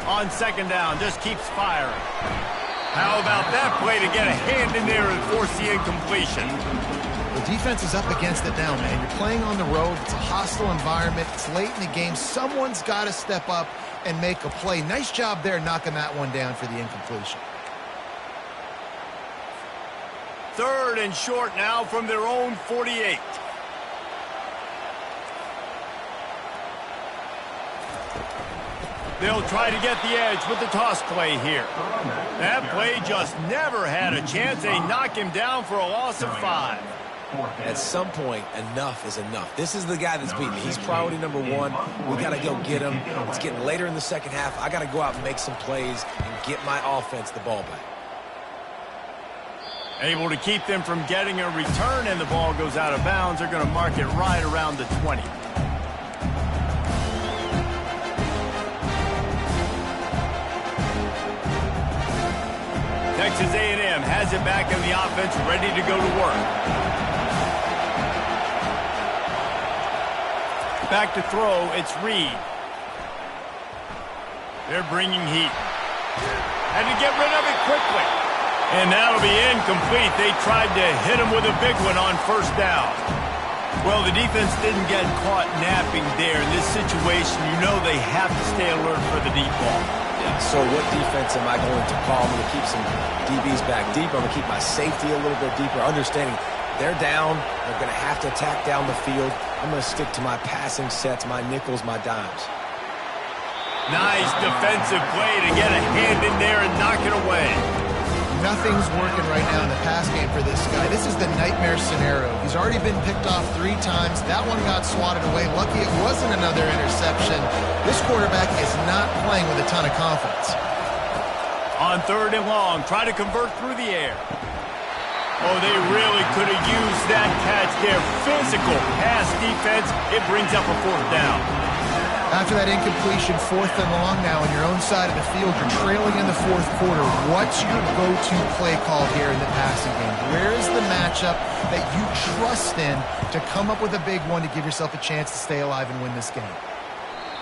On 2nd down, just keeps firing. How about that play to get a hand in there and force the incompletion? The defense is up against it now, man. You're playing on the road. It's a hostile environment. It's late in the game. Someone's got to step up and make a play. Nice job there knocking that one down for the incompletion. 3rd and short now from their own 48. They'll try to get the edge with the toss play here. That play just never had a chance. They knock him down for a loss of 5. At some point, enough is enough. This is the guy that's beaten me. He's priority number 1. We got to go get him. It's getting later in the second half. I got to go out and make some plays and get my offense the ball back. Able to keep them from getting a return, and the ball goes out of bounds. They're going to mark it right around the 20. Texas A&M has it back in the offense, ready to go to work. Back to throw, it's Reed. They're bringing heat. Had to get rid of it quickly. And that'll be incomplete. They tried to hit him with a big one on 1st down. Well, the defense didn't get caught napping there. In this situation, you know they have to stay alert for the deep ball. Yeah, so what defense am I going to call? I'm going to keep some DBs back deep. I'm going to keep my safety a little bit deeper, understanding they're down. They're going to have to attack down the field. I'm going to stick to my passing sets, my nickels, my dimes. Nice defensive play to get a hand in there and knock it away. Nothing's working right now in the pass game for this guy. This is the nightmare scenario. He's already been picked off 3 times. That one got swatted away. Lucky it wasn't another interception. This quarterback is not playing with a ton of confidence. On 3rd and long, try to convert through the air. Oh, they really could have used that catch there. Physical pass defense. It brings up a 4th down. After that incompletion, 4th and long now on your own side of the field, you're trailing in the 4th quarter. What's your go-to play call here in the passing game? Where is the matchup that you trust in to come up with a big one to give yourself a chance to stay alive and win this game?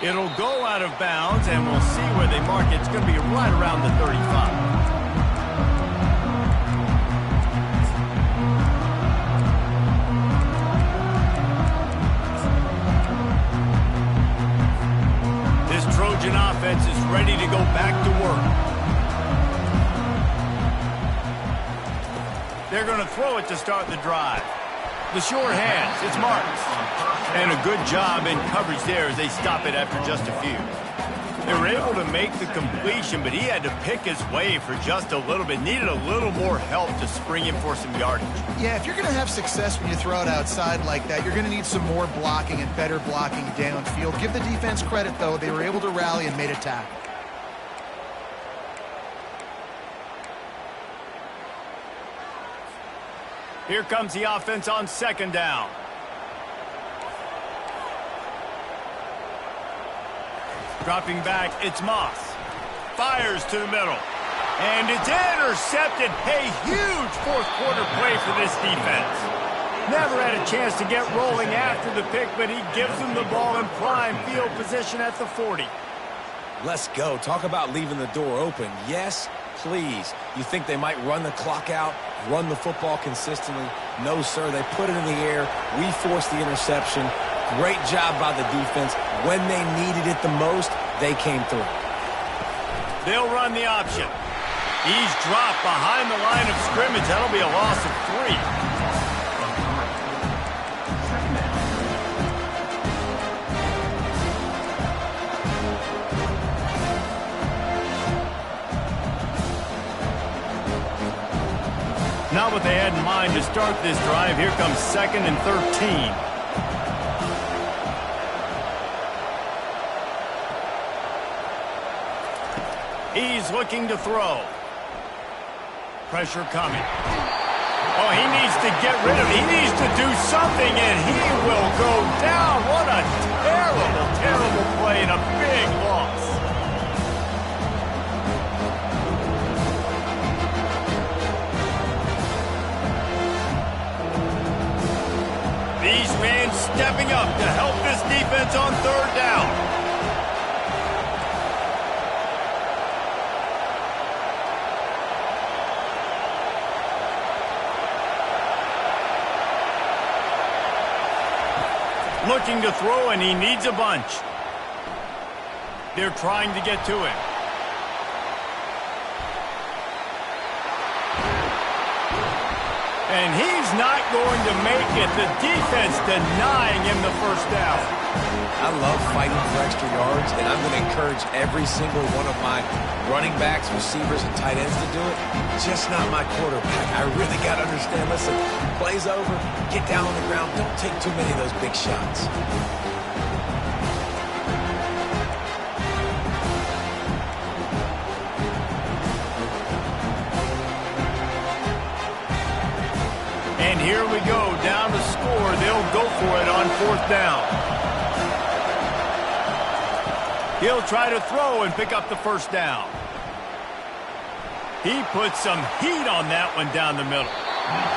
It'll go out of bounds, and we'll see where they mark it. It's going to be right around the 35. Trojan offense is ready to go back to work. They're going to throw it to start the drive. The sure hands, it's Marks. And a good job in coverage there as they stop it after just a few. They were able to make the completion, but he had to pick his way for just a little bit. Needed a little more help to spring him for some yardage. Yeah, if you're going to have success when you throw it outside like that, you're going to need some more blocking and better blocking downfield. Give the defense credit, though. They were able to rally and made a tackle. Here comes the offense on 2nd down. Dropping back, it's Moss. Fires to the middle. And it's intercepted. A huge 4th quarter play for this defense. Never had a chance to get rolling after the pick, but he gives them the ball in prime field position at the 40. Let's go. Talk about leaving the door open. Yes, please. You think they might run the clock out, run the football consistently? No, sir. They put it in the air. We forced the interception. Great job by the defense. When they needed it the most, they came through. They'll run the option. He's dropped behind the line of scrimmage. That'll be a loss of 3. Not what they had in mind to start this drive. Here comes 2nd and 13. He's looking to throw. Pressure coming. Oh, he needs to get rid of it. He needs to do something, and he will go down. What a terrible, terrible play and a big loss. These men stepping up to help this defense on 3rd down. Looking to throw, and he needs a bunch. They're trying to get to him. And he's not going to make it. The defense denying him the 1st down. I love fighting for extra yards, and I'm going to encourage every single one of my running backs, receivers, and tight ends to do it. Just not my quarterback. I really got to understand, listen, play's over, get down on the ground, don't take too many of those big shots. And here we go, down to score. They'll go for it on 4th down. He'll try to throw and pick up the 1st down. He put some heat on that one down the middle.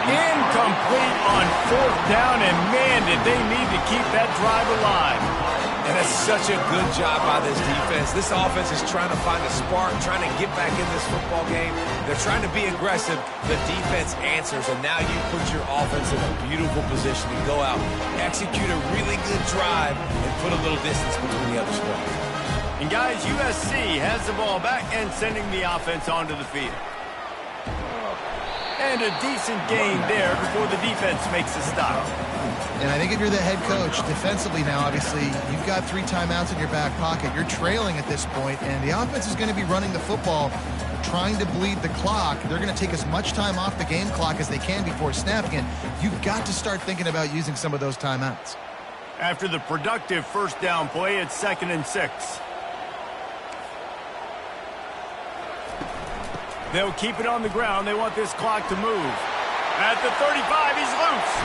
Incomplete on 4th down, and man, did they need to keep that drive alive. And that's such a good job by this defense. This offense is trying to find a spark, trying to get back in this football game. They're trying to be aggressive. The defense answers, and now you put your offense in a beautiful position to go out, execute a really good drive, and put a little distance between the other squad. And guys, USC has the ball back and sending the offense onto the field. And a decent gain there before the defense makes a stop. And I think if you're the head coach, defensively now, obviously, you've got 3 timeouts in your back pocket. You're trailing at this point, and the offense is going to be running the football, trying to bleed the clock. They're going to take as much time off the game clock as they can before snapping it. You've got to start thinking about using some of those timeouts. After the productive 1st down play, it's 2nd and 6. They'll keep it on the ground. They want this clock to move. At the 35, he's loose.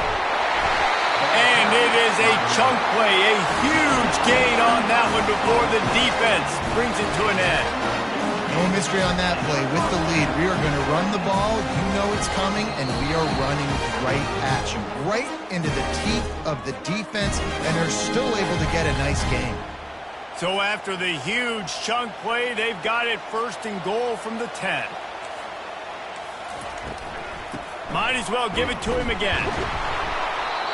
And it is a chunk play, a huge gain on that one before the defense brings it to an end. No mystery on that play. With the lead, we are going to run the ball. You know it's coming, and we are running right at you. Right into the teeth of the defense, and they're still able to get a nice gain. So after the huge chunk play, they've got it 1st and goal from the 10. Might as well give it to him again.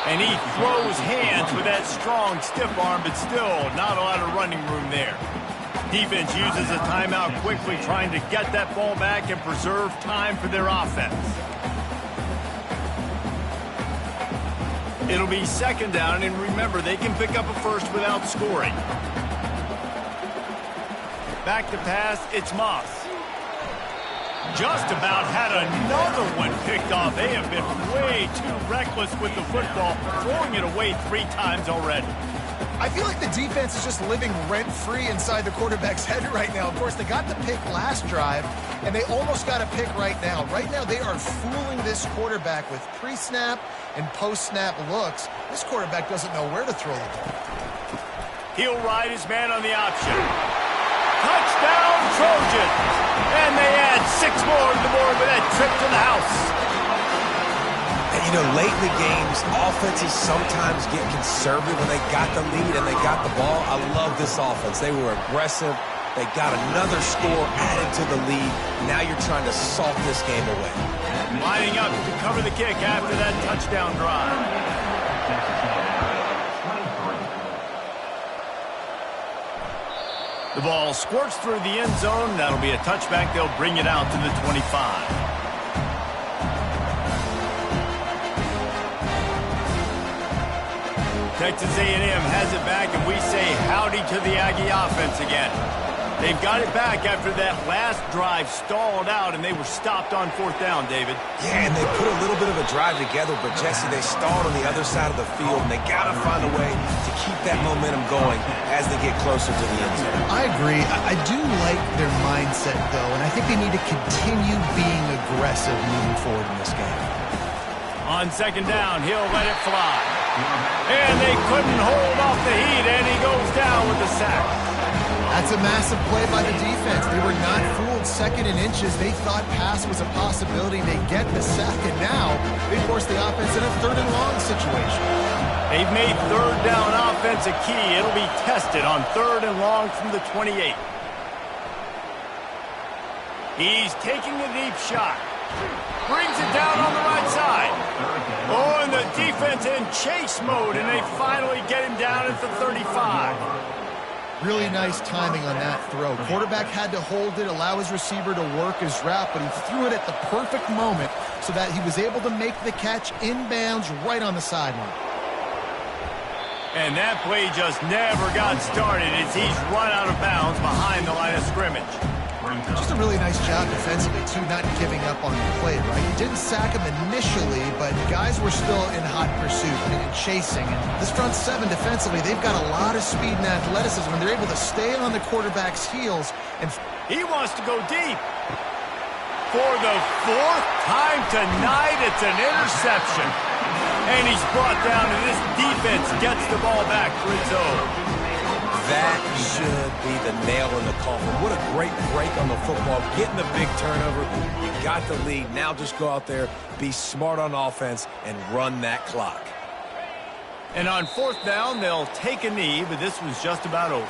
And he throws hands with that strong, stiff arm, but still not a lot of running room there. Defense uses a timeout quickly, trying to get that ball back and preserve time for their offense. It'll be 2nd down, and remember, they can pick up a 1st without scoring. Back to pass, it's Moss. Just about had another one picked off. They have been way too reckless with the football, throwing it away 3 times already. I feel like the defense is just living rent-free inside the quarterback's head right now. Of course, they got the pick last drive, and they almost got a pick right now. Right now, they are fooling this quarterback with pre-snap and post-snap looks. This quarterback doesn't know where to throw the ball. He'll ride his man on the option. Touchdown, Trojans! And they add 6 more to the board with that trip to the house. And, you know, late in the games, offenses sometimes get conservative when they got the lead and they got the ball. I love this offense. They were aggressive. They got another score added to the lead. Now you're trying to salt this game away. Lining up to cover the kick after that touchdown drive. The ball squirts through the end zone. That'll be a touchback. They'll bring it out to the 25. Texas A&M has it back, and we say howdy to the Aggie offense again. They've got it back after that last drive stalled out, and they were stopped on 4th down, David. Yeah, and they put a little bit of a drive together, but, Jesse, they stalled on the other side of the field, and they got to find a way to keep that momentum going as they get closer to the end zone. I agree. I do like their mindset, though, and I think they need to continue being aggressive moving forward in this game. On 2nd down, he'll let it fly. And they couldn't hold off the heat, and he goes down with the sack. That's a massive play by the defense. They were not fooled. 2nd and inches. They thought pass was a possibility. They get the sack, and now they force the offense in a 3rd and long situation. They've made 3rd down offense a key. It'll be tested on 3rd and long from the 28. He's taking a deep shot. Brings it down on the right side. Oh, and the defense in chase mode, and they finally get him down at the 35. Really nice timing on that throw. Quarterback had to hold it, allow his receiver to work his route, but he threw it at the perfect moment so that he was able to make the catch inbounds right on the sideline. And that play just never got started as he's run out of bounds behind the line of scrimmage. Just a really nice job defensively, too, not giving up on the play, right? He didn't sack him initially, but guys were still in hot pursuit and chasing. And this front 7 defensively, they've got a lot of speed and athleticism, and they're able to stay on the quarterback's heels. And he wants to go deep. For the 4th time tonight, it's an interception. And he's brought down, and this defense gets the ball back for its own. That should be the nail in the coffin. What a great break on the football. Getting the big turnover. You got the lead. Now just go out there, be smart on offense, and run that clock. And on 4th down, they'll take a knee, but this was just about over.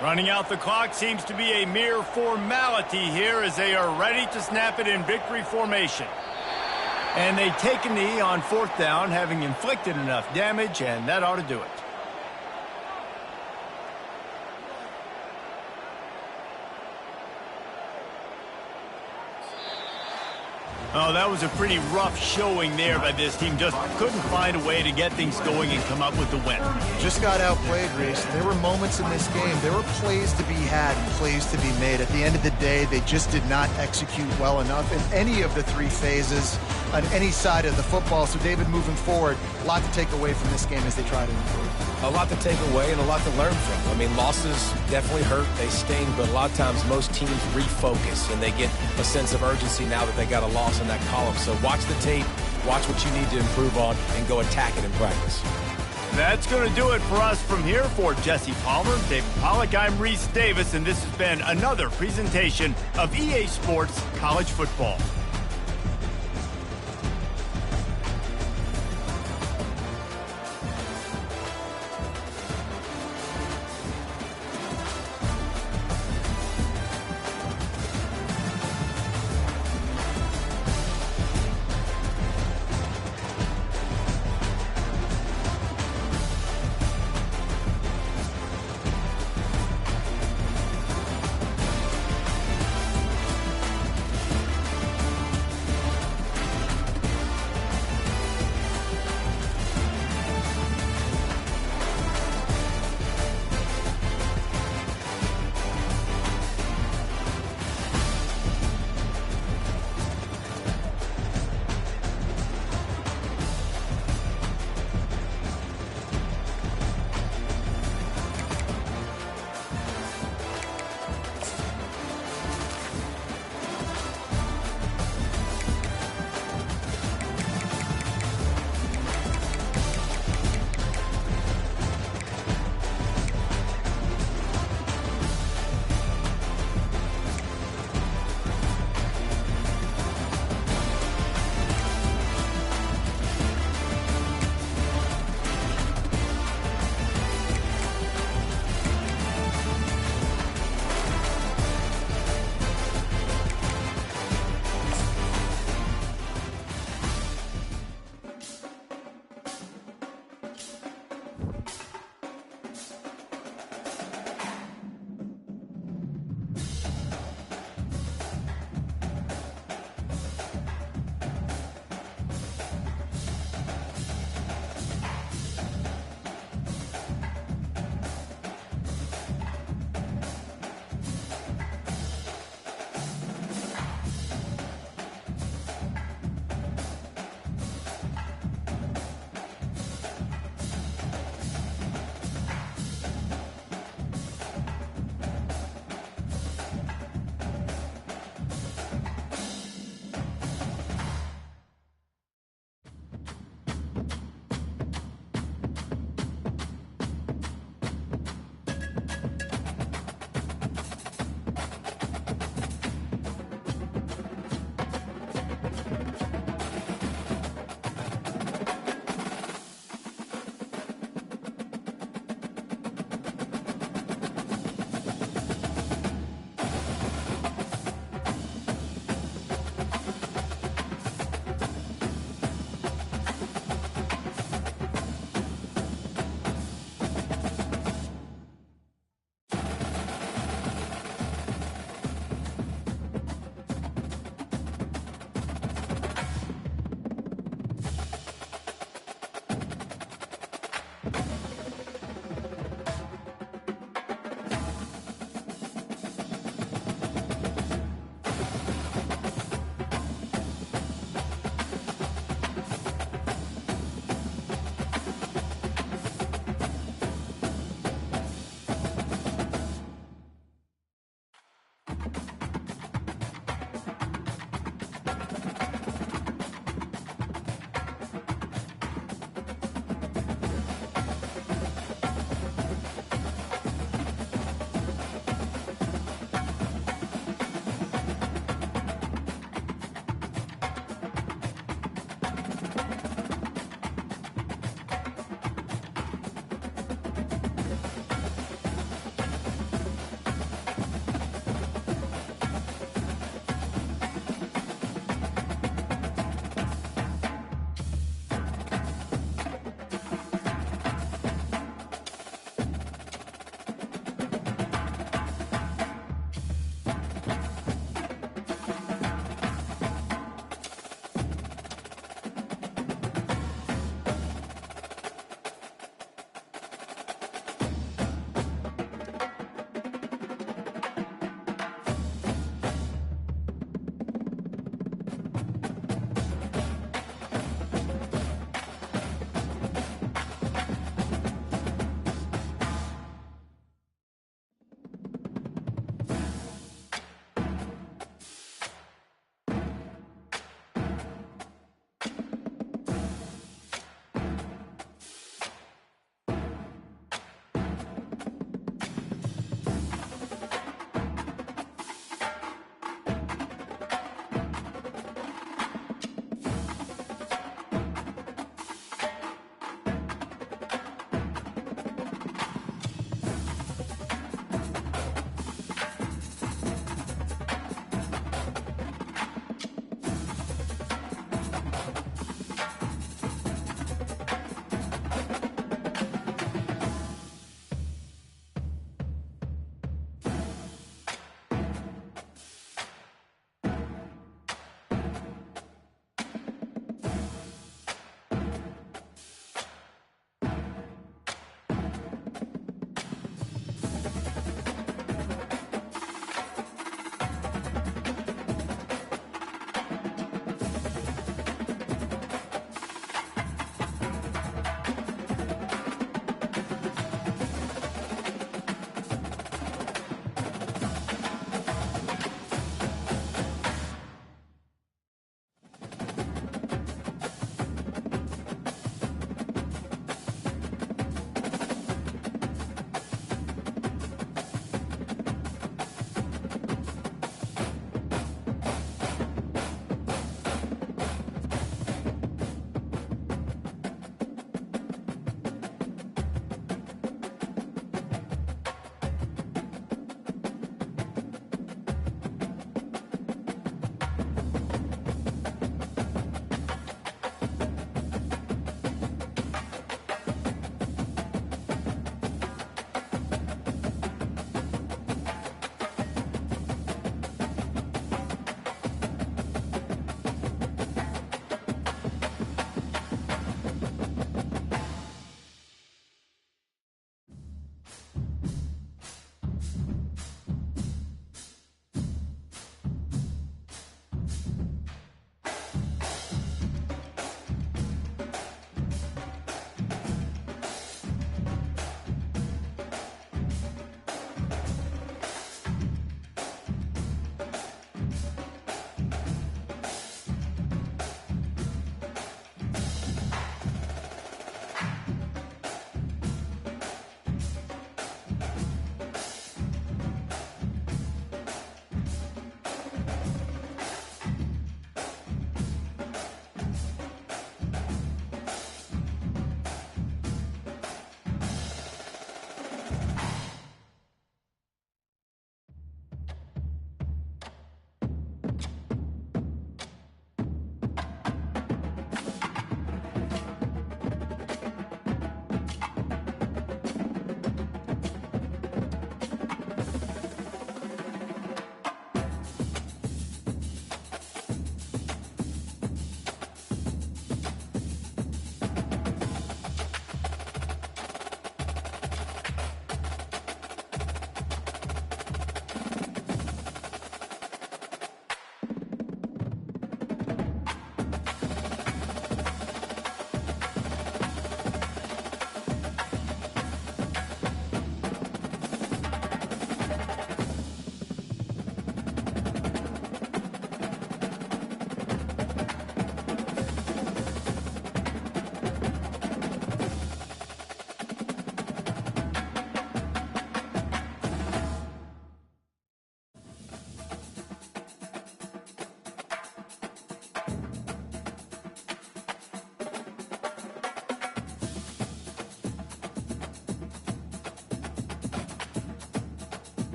Running out the clock seems to be a mere formality here as they are ready to snap it in victory formation. And they take a knee on 4th down, having inflicted enough damage, and that ought to do it. Oh, that was a pretty rough showing there by this team. Just couldn't find a way to get things going and come up with the win. Just got outplayed, Reese. There were moments in this game. There were plays to be had and plays to be made. At the end of the day, they just did not execute well enough in any of the 3 phases on any side of the football. So, David, moving forward, a lot to take away from this game as they try to improve. A lot to take away and a lot to learn from. I mean, losses definitely hurt. They sting, but a lot of times most teams refocus and they get a sense of urgency now that they got a loss in that column. So watch the tape, watch what you need to improve on, and go attack it in practice. That's going to do it for us from here. For Jesse Palmer, David Pollack, I'm Reese Davis, and this has been another presentation of EA Sports College Football.